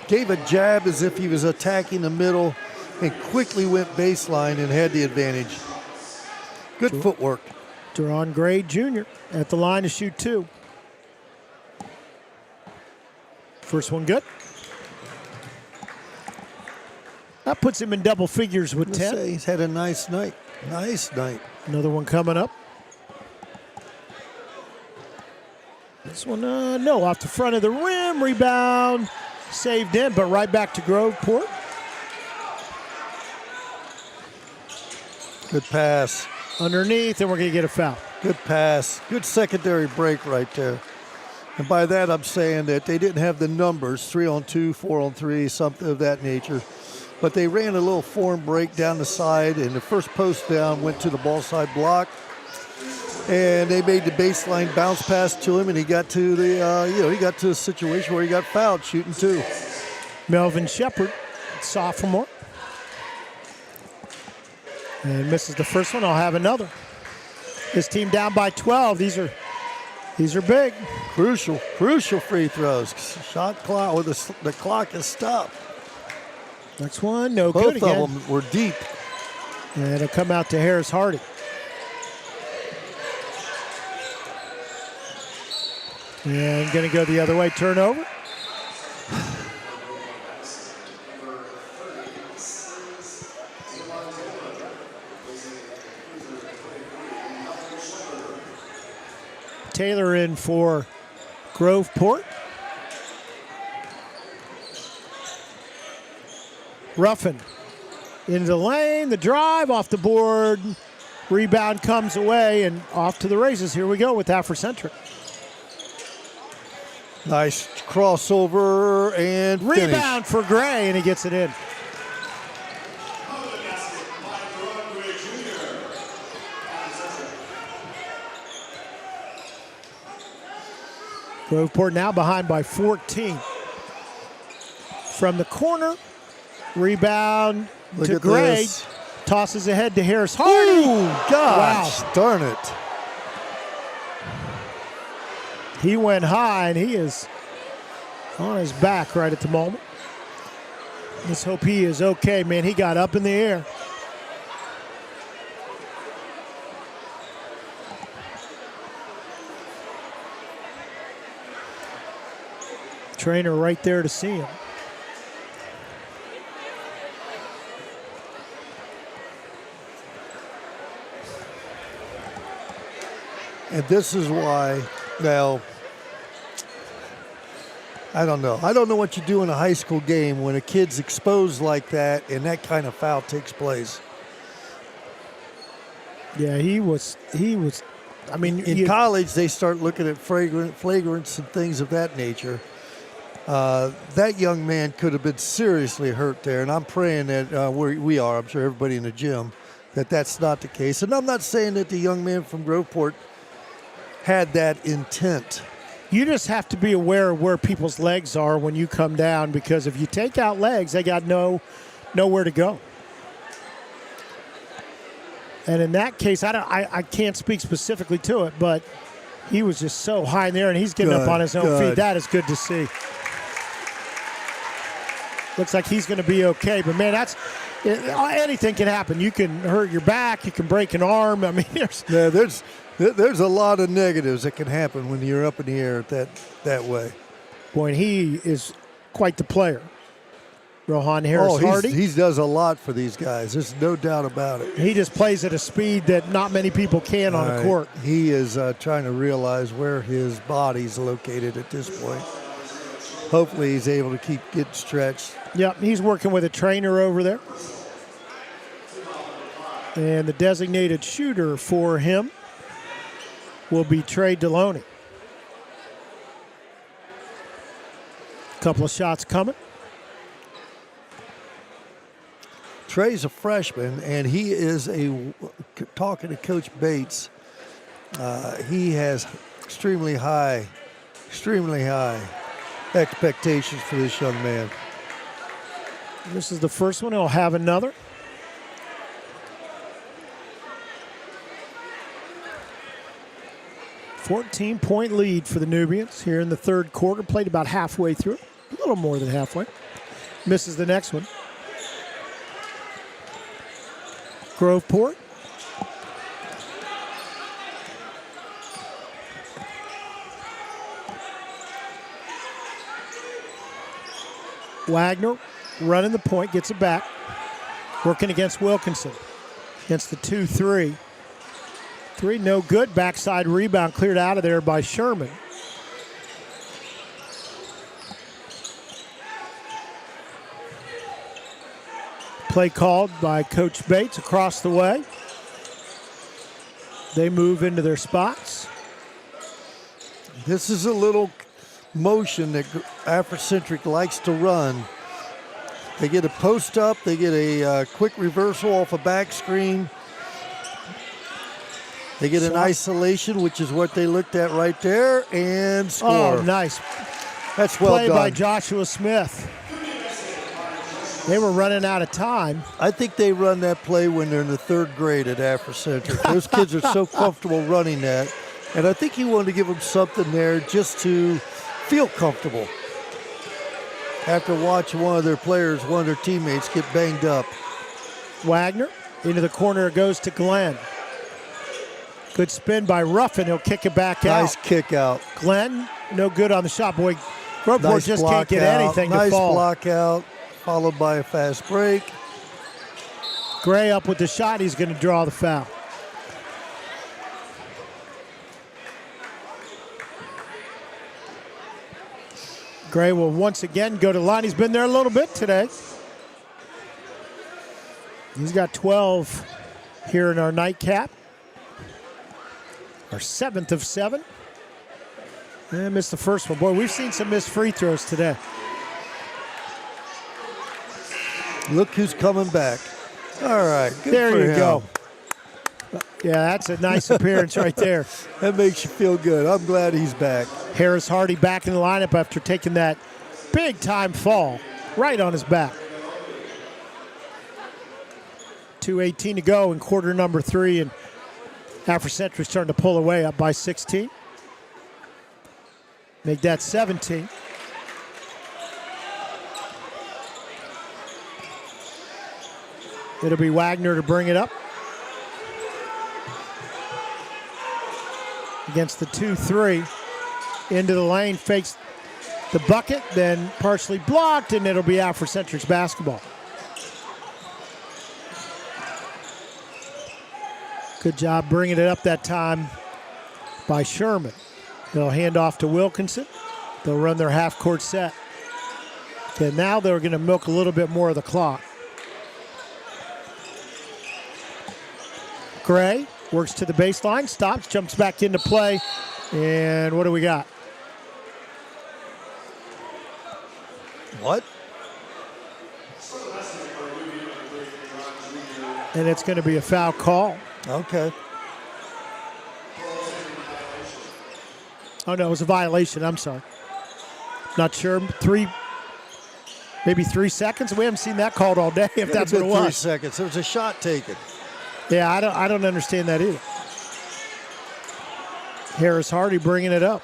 gave a jab as if he was attacking the middle, and quickly went baseline and had the advantage. Good footwork. Deron Gray Jr. at the line to shoot 2. First one good. That puts him in double figures with 10. He's had a nice night. Nice night. Another one coming up. This one, no, off the front of the rim. Rebound. Saved in, but right back to Groveport. Good pass. Underneath, and we're going to get a foul. Good pass. Good secondary break right there. And by that, I'm saying that they didn't have the numbers, 3-on-2, 4-on-3, something of that nature. But they ran a little form break down the side, and the first post down went to the ball side block. And they made the baseline bounce pass to him, and he got to the, he got to a situation where he got fouled shooting 2. Melvin Shepard, sophomore. And misses the first one. I'll have another. His team down by 12. These are big. Crucial free throws. Shot clock, or the clock is stopped. Next one, no good again. Both of them were deep. And it'll come out to Harris Hardy. And going to go the other way, turnover. Taylor in for Groveport. Ruffin into the lane, the drive off the board. Rebound comes away and off to the races. Here we go with Africentric. Nice crossover and rebound for Gray, and he gets it in. Groveport now behind by 14. From the corner, rebound to Gray. This. Tosses ahead to Harris Hardy. Ooh, gosh, darn it. He went high, and he is on his back right at the moment. Let's hope he is okay, man. He got up in the air. Trainer right there to see him. And this is why, now, I don't know. I don't know what you do in a high school game when a kid's exposed like that and that kind of foul takes place. Yeah, he was. I mean, in college, they start looking at flagrants and things of that nature. That young man could have been seriously hurt there, and I'm praying that we are, I'm sure everybody in the gym, that that's not the case. And I'm not saying that the young man from Groveport had that intent. You just have to be aware of where people's legs are when you come down, because if you take out legs, they got nowhere to go. And in that case, I can't speak specifically to it, but he was just so high in there, and he's getting up on his own feet. That is good to see. Looks like he's going to be okay. But, man, anything can happen. You can hurt your back. You can break an arm. I mean, there's a lot of negatives that can happen when you're up in the air that way. Boy, and he is quite the player. Rohan Harris-Hardy. He does a lot for these guys. There's no doubt about it. He just plays at a speed that not many people can on a court. He is trying to realize where his body's located at this point. Hopefully he's able to keep getting stretched. Yep, he's working with a trainer over there. And the designated shooter for him will be Trey Deloney. Couple of shots coming. Trey's a freshman, and he is talking to Coach Bates, he has extremely high expectations for this young man. This is the first one. He'll have another. "14-point lead for the Nubians here in the third quarter. Played about halfway through. A little more than halfway. Misses the next one. Groveport. Wagner running the point, gets it back. Working against Wilkinson. Against the 2-3. 3 no good. Backside rebound cleared out of there by Sherman. Play called by Coach Bates across the way. They move into their spots. This is a little motion that Africentric likes to run. They get a post up, they get a quick reversal off a back screen. They get an isolation, which is what they looked at right there, and score. Oh, nice. That's well Play done. by Joshua Smith. They were running out of time. I think they run that play when they're in the third grade at Africentric. Those kids are so comfortable running that. And I think he wanted to give them something there just to feel comfortable after watching one of their players, one of their teammates get banged up. Wagner into the corner, it goes to Glenn. Good spin by Ruffin. He'll kick it back out. Nice kick out. Glenn, no good on the shot. Boy, Groveport Nice just block can't get out. anything to Nice fall. block out, followed by a fast break. Gray up with the shot. He's going to draw the foul. Gray will once again go to the line. He's been there a little bit today. He's got 12 here in our nightcap. Our 7th of 7. And missed the first one. Boy, we've seen some missed free throws today. Look who's coming back. All right, good There for you him. go. Yeah, that's a nice appearance right there. That makes you feel good. I'm glad he's back. Harris-Hardy back in the lineup after taking that big-time fall right on his back. 2:18 to go in quarter number 3, and Africentric's starting to pull away, up by 16. Make that 17. It'll be Wagner to bring it up. Against the 2-3. Into the lane, fakes the bucket, then partially blocked, and it'll be Africentric's basketball. Good job bringing it up that time by Sherman. They'll hand off to Wilkinson. They'll run their half-court set. Okay, now they're going to milk a little bit more of the clock. Gray works to the baseline, stops, jumps back into play, and what do we got? What? And it's going to be a foul call. Okay. Oh, no, it was a violation. I'm sorry. Not sure. Maybe 3 seconds. We haven't seen that called all day, if that's what it was. 3 seconds. There was a shot taken. Yeah, I don't understand that either. Harris-Hardy bringing it up.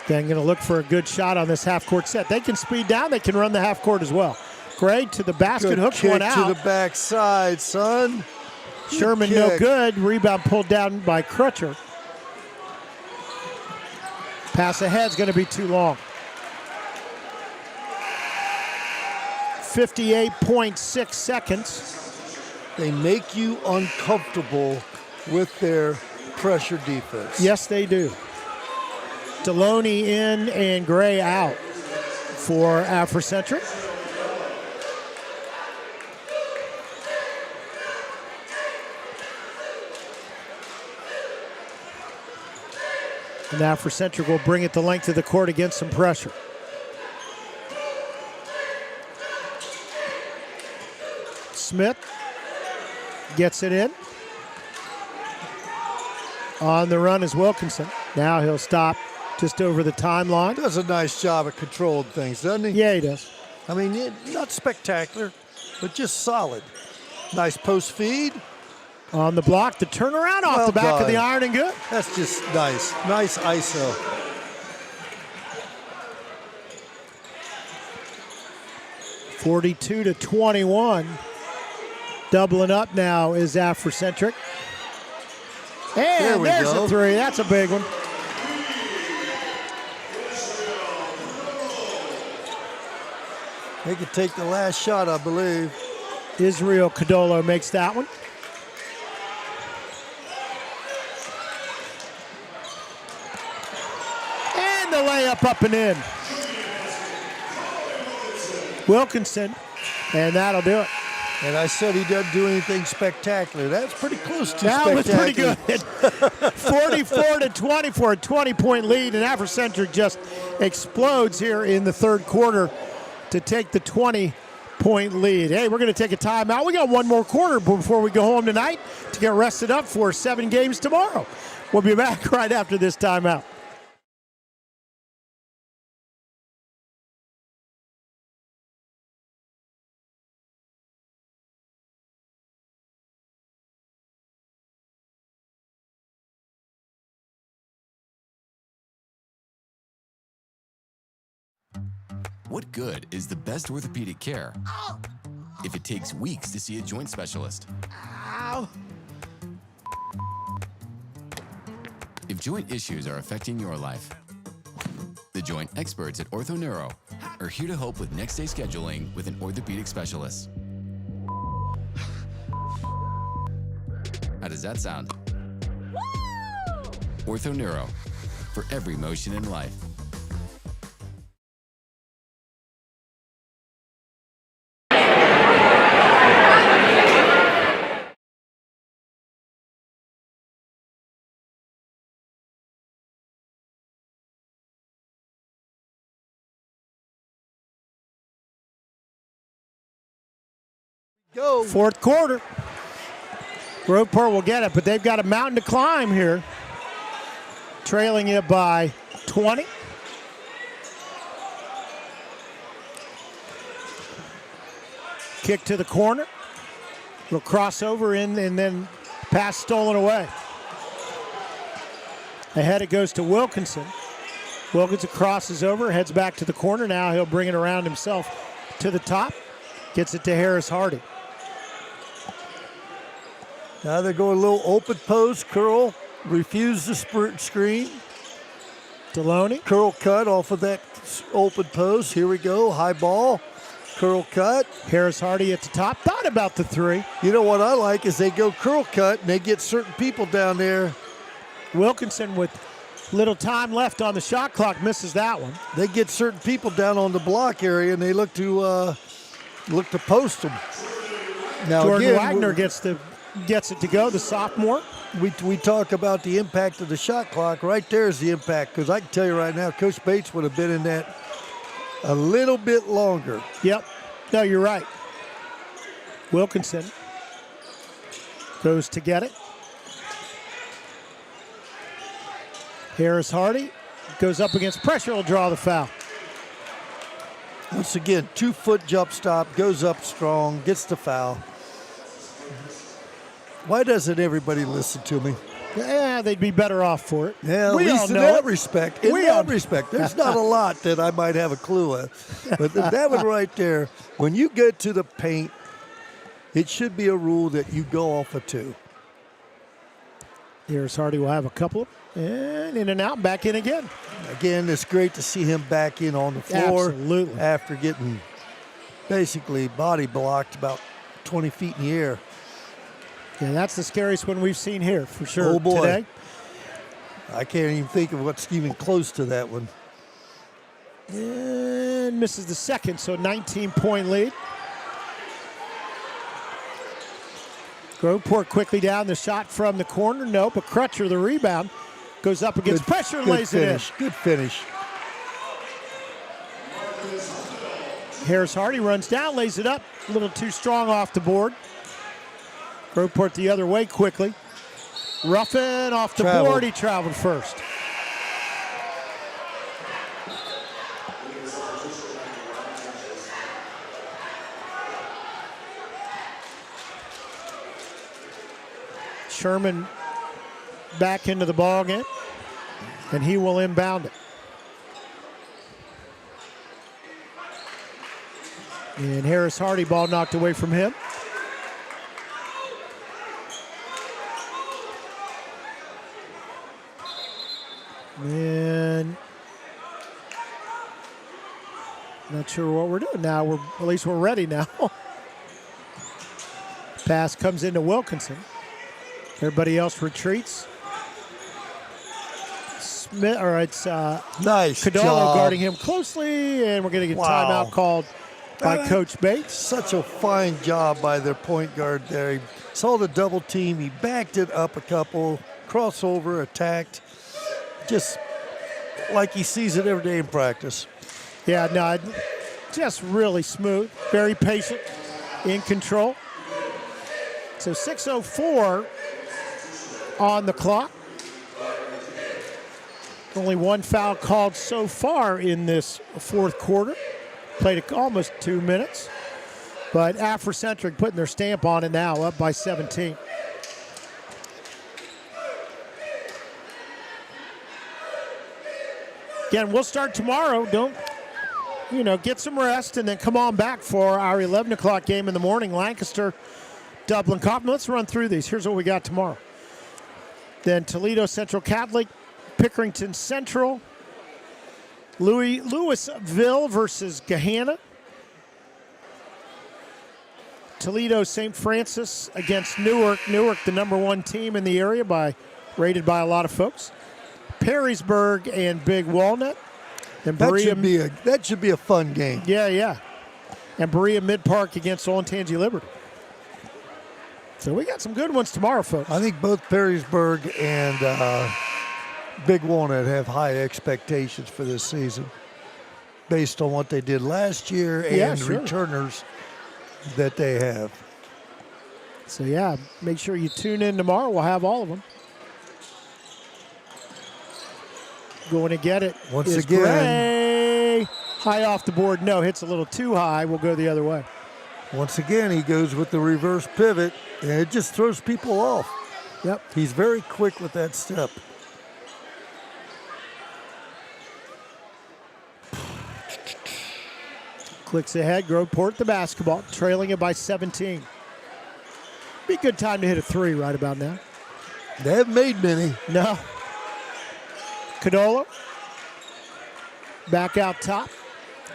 Again, going to look for a good shot on this half-court set. They can speed down. They can run the half-court as well. Gray to the basket, hooks one out. To the backside, son. Sherman no good. Rebound pulled down by Crutcher. Pass ahead is going to be too long. 58.6 seconds. They make you uncomfortable with their pressure defense. Yes, they do. Deloney in and Gray out for Africentric. And Africentric will bring it the length of the court against some pressure. Smith gets it in. On the run is Wilkinson. Now he'll stop just over the timeline. Does a nice job of controlling things, doesn't he? Yeah, he does. I mean, not spectacular, but just solid. Nice post feed. On the block, the turnaround off the back of the iron and good. That's just nice. Nice ISO. (42-21). Doubling up now is Africentric. And there's a three. That's a big one. They could take the last shot, I believe. Israel Cadolo makes that one. And the layup up and in. Wilkinson, and that'll do it. And I said he doesn't do anything spectacular. That's pretty close to spectacular. That was pretty good. 44-20 for a 20-point lead, and Africentric just explodes here in the third quarter to take the 20-point lead. Hey, we're going to take a timeout. We got one more quarter before we go home tonight to get rested up for 7 games tomorrow. We'll be back right after this timeout. What good is the best orthopedic care if it takes weeks to see a joint specialist? Ow. If joint issues are affecting your life, the joint experts at OrthoNeuro are here to help with next day scheduling with an orthopedic specialist. How does that sound? OrthoNeuro, for every motion in life. Go. Fourth quarter. Groveport will get it, but they've got a mountain to climb here. Trailing it by 20. Kick to the corner. Little crossover in, and then pass stolen away. Ahead it goes to Wilkinson. Wilkinson crosses over, heads back to the corner. Now he'll bring it around himself to the top. Gets it to Harris Hardy. Now they're going a little open post. Curl refused the screen. Deloney. Curl cut off of that open post. Here we go. High ball. Curl cut. Harris Hardy at the top. Thought about the three. You know what I like is they go curl cut and they get certain people down there. Wilkinson with little time left on the shot clock misses that one. They get certain people down on the block area and they look to post them. Now Jordan Wagner gets it to go, the sophomore. We talk about the impact of the shot clock. Right there is the impact, because I can tell you right now, Coach Bates would have been in that a little bit longer. Yep. No, you're right. Wilkinson goes to get it. Harris Hardy goes up against pressure, will draw the foul. Once again, 2-foot jump stop, goes up strong, gets the foul. Why doesn't everybody listen to me? Yeah, they'd be better off for it. Yeah, at least in that respect. In that respect, there's not a lot that I might have a clue of. But that one right there, when you get to the paint, it should be a rule that you go off of 2. Harris Hardy will have a couple. And in and out, back in again. Again, it's great to see him back in on the floor. Absolutely. After getting basically body blocked about 20 feet in the air. Yeah, that's the scariest one we've seen here for sure Oh, boy. today. I can't even think of what's even close to that one. And misses the second, so 19-point lead. Groveport quickly down the shot from the corner. Nope, but Crutcher, the rebound, goes up against pressure and lays finish. Good finish. it in. Harris Hardy runs down, lays it up. A little too strong off the board. Groveport the other way quickly. Ruffin off the board. He traveled first. Sherman back into the ball game, and he will inbound it. And Harris Hardy, ball knocked away from him. And not sure what we're doing now. At least we're ready now. Pass comes into Wilkinson. Everybody else retreats. Smith, or it's nice Cadolo job. guarding him closely, and we're going to get timeout called by Coach Bates. Such a fine job by their point guard there. He saw the double team. He backed it up a couple, crossover, attacked. Just like he sees it every day in practice. Yeah, no, just really smooth, very patient, in control. So 6:04 on the clock. Only one foul called so far in this fourth quarter. Played almost 2 minutes. But Africentric putting their stamp on it now, up by 17. Again, we'll start tomorrow. Don't, get some rest and then come on back for our 11 o'clock game in the morning. Lancaster, Dublin Coffman. Let's run through these. Here's what we got tomorrow. Then Toledo Central Catholic, Pickerington Central, Louisville versus Gahanna. Toledo St. Francis against Newark. Newark, the #1 team in the area, rated by a lot of folks. Perrysburg and Big Walnut. And That should be a fun game. Yeah. And Berea Mid-Park against Olentangy Liberty. So we got some good ones tomorrow, folks. I think both Perrysburg and Big Walnut have high expectations for this season based on what they did last year and returners that they have. So, make sure you tune in tomorrow. We'll have all of them. Going to get it. Once is again. Gray. High off the board. No, hits a little too high. We'll go the other way. Once again, he goes with the reverse pivot, and it just throws people off. Yep. He's very quick with that step. Clicks ahead. Groveport the basketball, trailing it by 17. Be a good time to hit a three right about now. They haven't made many. No. Cadolo. Back out top.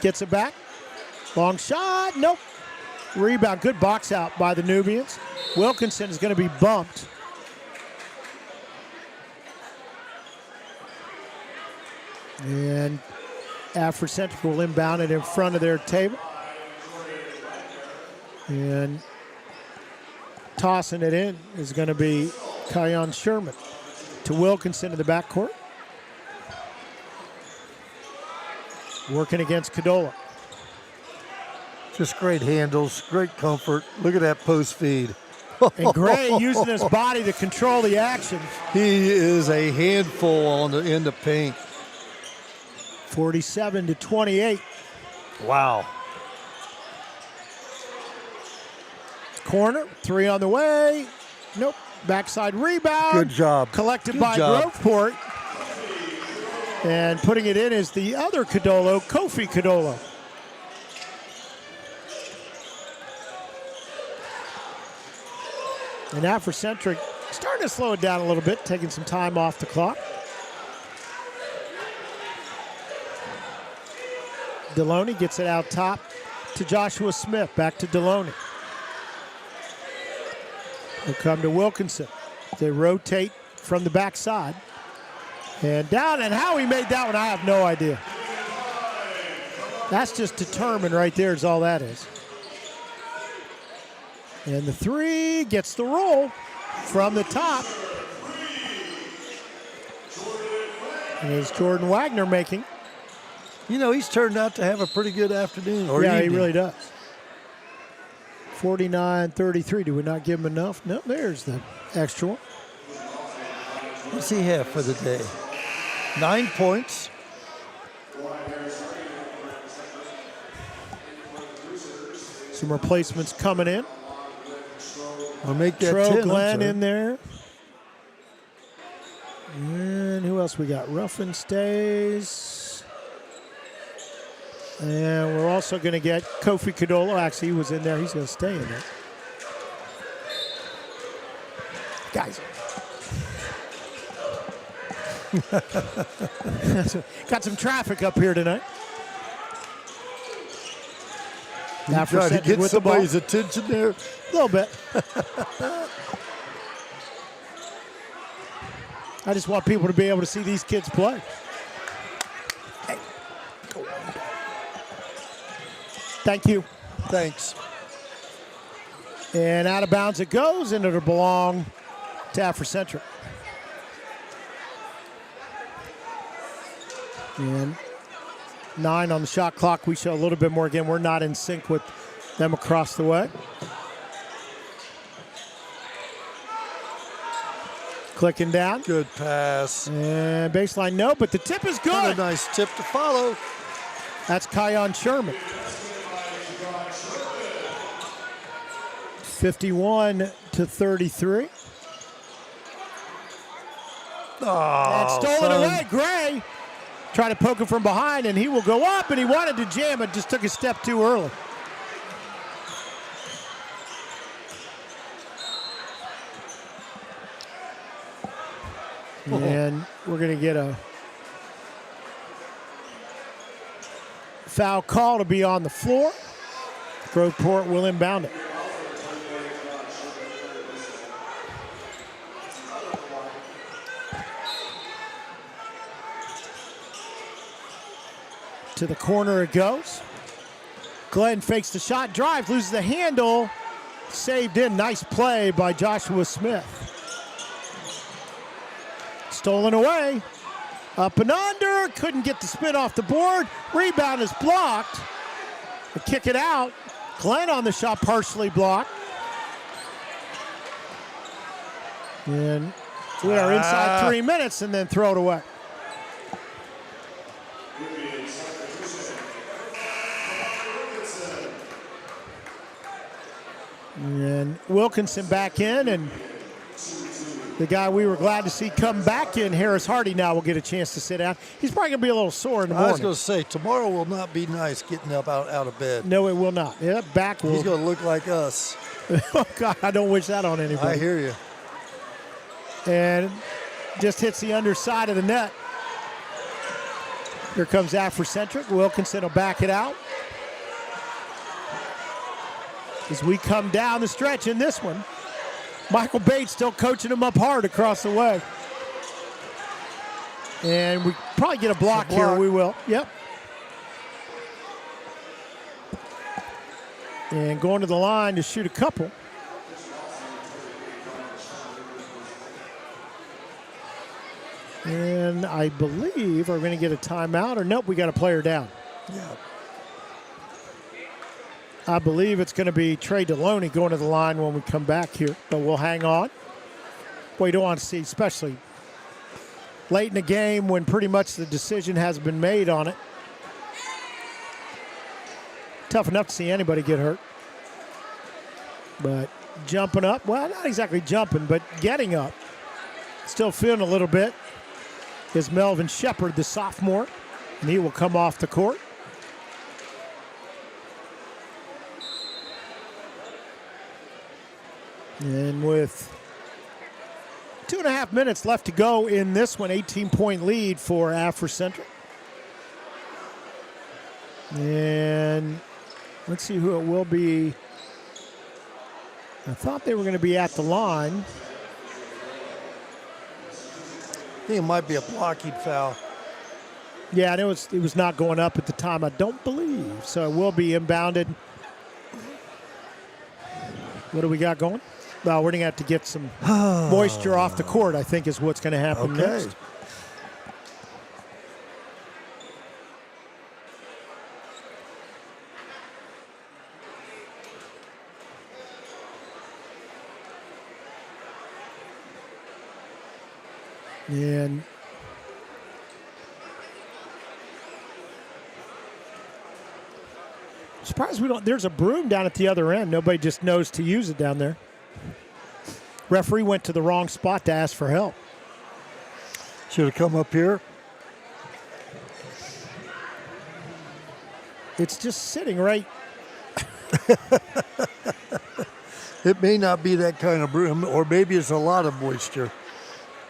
Gets it back. Long shot. Nope. Rebound. Good box out by the Nubians. Wilkinson is going to be bumped. And Africentric will inbound it in front of their table. And tossing it in is going to be Kion Sherman to Wilkinson in the backcourt. Working against Cadola. Just great handles, great comfort. Look at that post feed. And Gray using his body to control the action. He is a handful in the paint. 47-28. Wow. Corner, three on the way. Nope. Backside rebound. Good job. Collected by Groveport. And putting it in is the other Cadolo, Kofi Cadolo. And Africentric starting to slow it down a little bit, taking some time off the clock. Deloney gets it out top to Joshua Smith. Back to Deloney. He'll come to Wilkinson. They rotate from the backside. And down, and how he made that one, I have no idea. That's just determined right there is all that is. And the three gets the roll from the top. And it's Jordan Wagner making. You know, he's turned out to have a pretty good afternoon. Or yeah, evening. he really does. 49-33. Do we not give him enough? No, there's the extra one. What's he have for the day? 9 points. Some replacements coming in. I'll make that Tro 10. Glenn in there. And who else we got? Ruffin stays. And we're also going to get Kofi Kadolo. Actually, he was in there. He's going to stay in there. Guys. Got some traffic up here tonight. Try to get somebody's attention there. A little bit. I just want people to be able to see these kids play. Hey. Thank you. Thanks. And out of bounds it goes, and it'll belong to Africentric. And 9 on the shot clock. We show a little bit more. Again, we're not in sync with them across the way. Clicking down. Good pass. And baseline, no, but the tip is good. What a nice tip to follow. That's Kion Sherman. 51-33. And stolen away. Gray tried to poke him from behind, and he will go up, and he wanted to jam it, just took a step too early. And we're going to get a foul call to be on the floor. Groveport will inbound it. To the corner it goes. Glenn fakes the shot, drives, loses the handle. Saved in, nice play by Joshua Smith. Stolen away, up and under, couldn't get the spin off the board. Rebound is blocked. They kick it out. Glenn on the shot, partially blocked. And we are inside 3 minutes, and then throw it away. And Wilkinson back in, and the guy we were glad to see come back in, Harris Hardy, now will get a chance to sit down. He's probably going to be a little sore in the morning. I was going to say, tomorrow will not be nice getting up out of bed. No, it will not. Yeah, back will. He's going to look like us. Oh, God, I don't wish that on anybody. I hear you. And just hits the underside of the net. Here comes Africentric. Wilkinson will back it out. As we come down the stretch in this one, Michael Bates still coaching him up hard across the way. And we probably get a block here. We will. Yep. And going to the line to shoot a couple. And I believe we're going to get a timeout, or nope, we got a player down. Yeah. I believe it's going to be Trey Deloney going to the line when we come back here, but we'll hang on. Boy, you don't want to see, especially late in the game when pretty much the decision has been made on it. Tough enough to see anybody get hurt. But jumping up, well, not exactly jumping, but getting up. Still feeling a little bit is Melvin Shepard, the sophomore, and he will come off the court. And with 2.5 minutes left to go in this one, 18-point lead for Africentric. And let's see who it will be. I thought they were going to be at the line. I think it might be a blocking foul. Yeah, and it was not going up at the time, I don't believe. So it will be inbounded. What do we got going? Well, we're going to have to get some moisture off the court, I think is what's going to happen next. And surprised we don't. There's a broom down at the other end. Nobody just knows to use it down there. Referee went to the wrong spot to ask for help. Should have come up here. It's just sitting right. It may not be that kind of broom, or maybe it's a lot of moisture.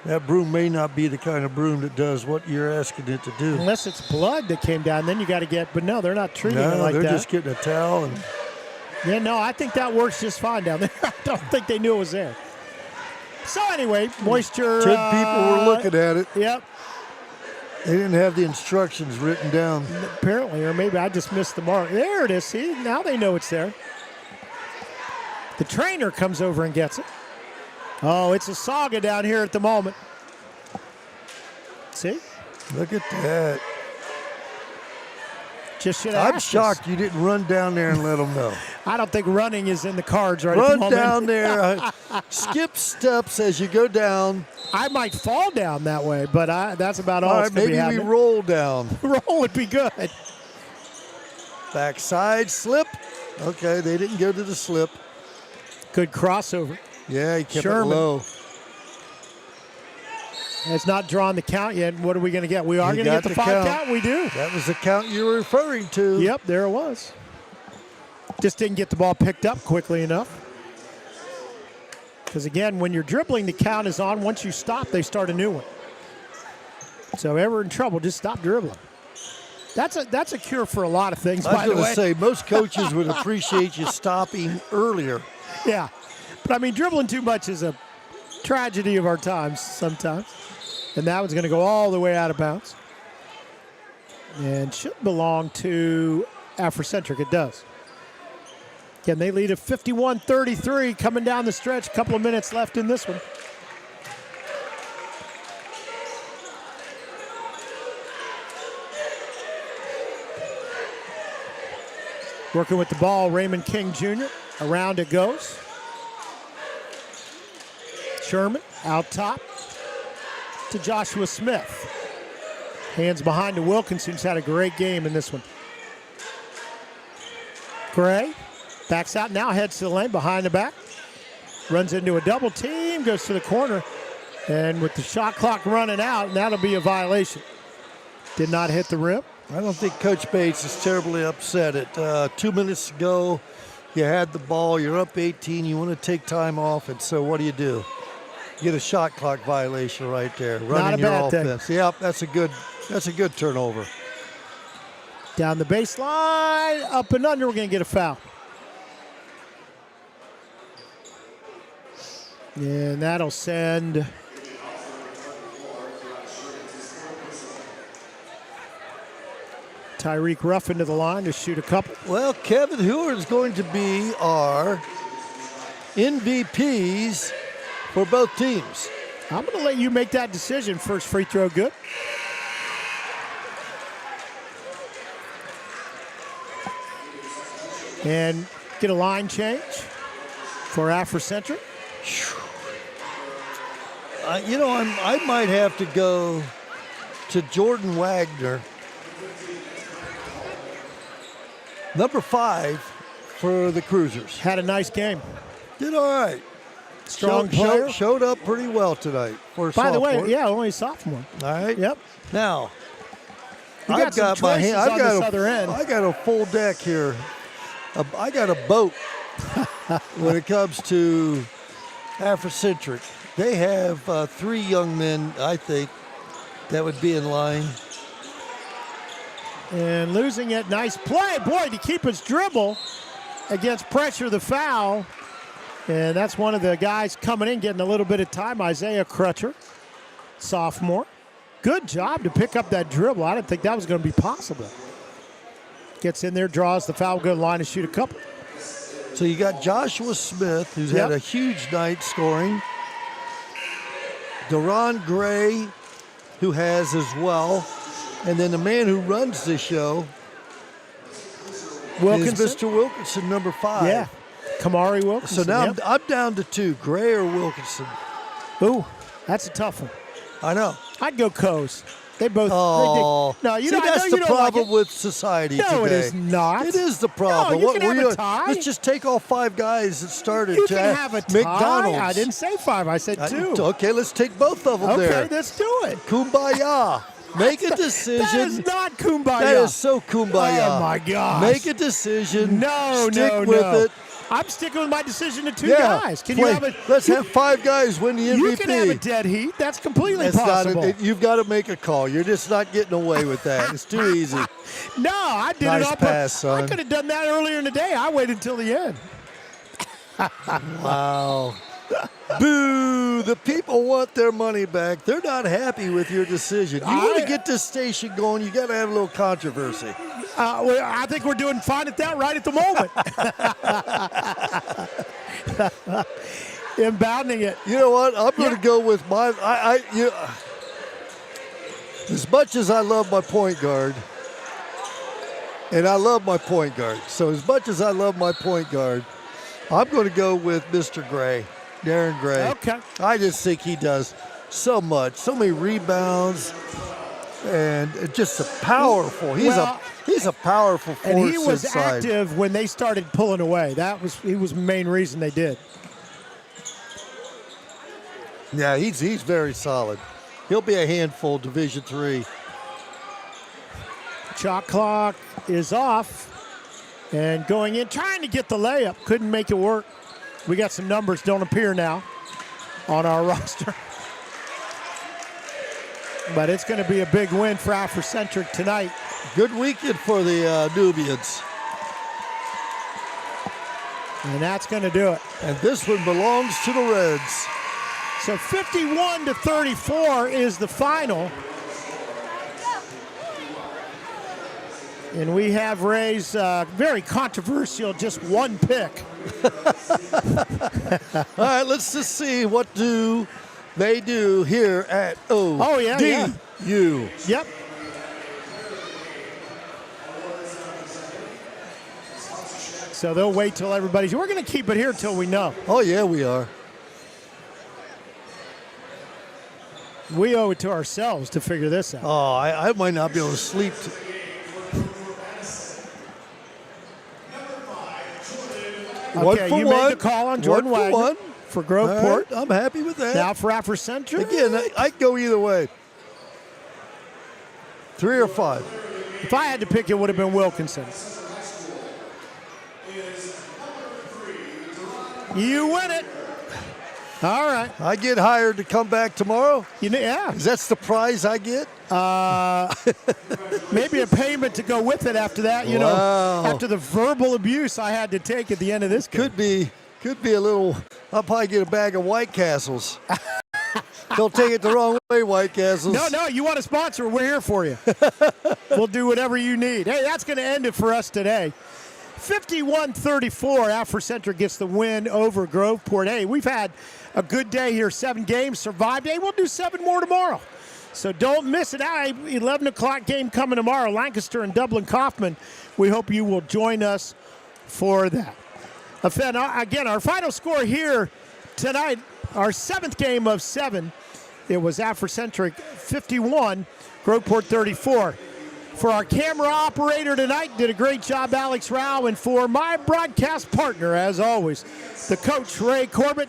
That broom may not be the kind of broom that does what you're asking it to do. Unless it's blood that came down, then you got to get. But no, they're not treating it like that. They're just getting a towel. And yeah, no, I think that works just fine down there. I don't think they knew it was there. So anyway, moisture. 10 people were looking at it. Yep. They didn't have the instructions written down. Apparently, or maybe I just missed the mark. There it is. See, now they know it's there. The trainer comes over and gets it. Oh, it's a saga down here at the moment. See? Look at that. Just should I'm have asked shocked us. you didn't run down there and let them know. I don't think running is in the cards right at the Run moment. down there. Skip steps as you go down. I might fall down that way, but that's about all All that's right, going to be maybe we happening. roll down. Roll would be good. Backside slip. Okay, they didn't go to the slip. Good crossover. Yeah, he kept Sherman. it low. It's not drawn the count yet. What are we going to get? We are You going to got get the the 5 count. count. We do. That was the count you were referring to. Yep, there it was. Just didn't get the ball picked up quickly enough. Because again, when you're dribbling, the count is on. Once you stop, they start a new one. So ever in trouble, just stop dribbling. That's a cure for a lot of things, by I the was way. going to say, most coaches would appreciate you stopping earlier. Yeah. But I mean, dribbling too much is a tragedy of our times sometimes. And that one's going to go all the way out of bounds. And should belong to Africentric. It does. Again, they lead at 51-33 coming down the stretch. A couple of minutes left in this one. Working with the ball, Raymond King Jr. Around it goes. Sherman out top to Joshua Smith. Hands behind to Wilkinson, who's had a great game in this one. Gray backs out, now heads to the lane, behind the back. Runs into a double team, goes to the corner. And with the shot clock running out, that'll be a violation. Did not hit the rim. I don't think Coach Bates is terribly upset. At 2 minutes to go, you had the ball, you're up 18, you want to take time off, and so what do? You get a shot clock violation right there. Running your offense. Yep, that's a good turnover. Down the baseline, up and under, we're going to get a foul. And that'll send Tyreek Ruffin to the line to shoot a couple. Well, Kevin Heward is going to be our MVPs for both teams. I'm going to let you make that decision. First free throw good. And get a line change for Africentric. I might have to go to Jordan Wagner, number 5 for the Cruisers. Had a nice game. Did all right. Strong player. Showed up pretty well tonight for a By the way, sophomore. yeah, only a sophomore. All right. Yep. Now, You got some choices on this other end. I got a full deck here. I got a boat when it comes to Africentric. They have 3 young men, I think, that would be in line. And losing it. Nice play. Boy, to keep his dribble against pressure, the foul. And that's one of the guys coming in, getting a little bit of time, Isaiah Crutcher, sophomore. Good job to pick up that dribble. I didn't think that was going to be possible. Gets in there, draws the foul, good line to shoot a couple. So you got Joshua Smith, who's had a huge night scoring. Deron Gray, who has as well. And then the man who runs the show Wilkinson. is Mr. Wilkinson, number 5. Yeah, Kamari Wilkinson. So now I'm down to 2, Gray or Wilkinson. Ooh, that's a tough one. I know. I'd go Coes. They both. Oh, no, you see, know, I know that's you the don't problem like it. with society today. No, it is not. It is the problem. No, you can have a tie. Let's just take all 5 guys that started. You can have a tie. McDonald's. I didn't say 5. I said 2. Okay, let's take both of them there. Okay, let's do it. Kumbaya. Make a decision. That is not kumbaya. That is so kumbaya. Oh, my gosh. Make a decision. No, Stick with it. I'm sticking with my decision to 2 guys. Can you have a? Let's have 5 guys win the MVP. You can have a dead heat. That's completely That's possible. you've got to make a call. You're just not getting away with that. It's too easy. No, I did Nice it all. pass, son. I could have done that earlier in the day. I waited until the end. Wow. Boo! The people want their money back. They're not happy with your decision. You want to get this station going, you got to have a little controversy. Well, I think we're doing fine at that right at the moment. Inbounding it. You know what? I'm going to go with my. As much as I love my point guard, and I love my point guard, so as much as I love my point guard, I'm going to go with Mr. Gray, Darren Gray. Okay. I just think he does so much, so many remaunds, and just a powerful. He's a powerful force And he was inside. active when they started pulling away. He was the main reason they did. Yeah, he's very solid. He'll be a handful, Division III. Shot clock is off. And going in, trying to get the layup. Couldn't make it work. We got some numbers don't appear now on our roster. But it's going to be a big win for Africentric tonight. Good weekend for the Nubians. And that's going to do it. And this one belongs to the Reds. So 51-34 is the final. And we have Ray's very controversial just one pick. All right, let's just see what do they do here at ODU. Oh, yeah. Yep. So they'll wait till everybody's. We're going to keep it here till we know. Oh, yeah, we are. We owe it to ourselves to figure this out. Oh, I might not be able to sleep. Okay, you made the call on Jordan Wagner for Groveport. Right, I'm happy with that. Now for Africentric. Again, I can go either way. 3 or 5. If I had to pick, it would have been Wilkinson. You win it. All right. I get hired to come back tomorrow? Yeah. Is that the prize I get? Maybe a payment to go with it after that, you know, after the verbal abuse I had to take at the end of this game. Could be a little, I'll probably get a bag of White Castles. Don't take it the wrong way, White Castles. No, you want a sponsor, we're here for you. We'll do whatever you need. Hey, that's going to end it for us today. 51-34, Africentric gets the win over Groveport. Hey, we've had a good day here, 7 games, survived. Hey, we'll do 7 more tomorrow. So don't miss it out. 11 o'clock game coming tomorrow, Lancaster and Dublin Kaufman. We hope you will join us for that. Again, our final score here tonight, our 7th game of 7, it was Africentric 51, Groveport 34. For our camera operator tonight, did a great job, Alex Rao. And for my broadcast partner, as always, the coach, Ray Corbett,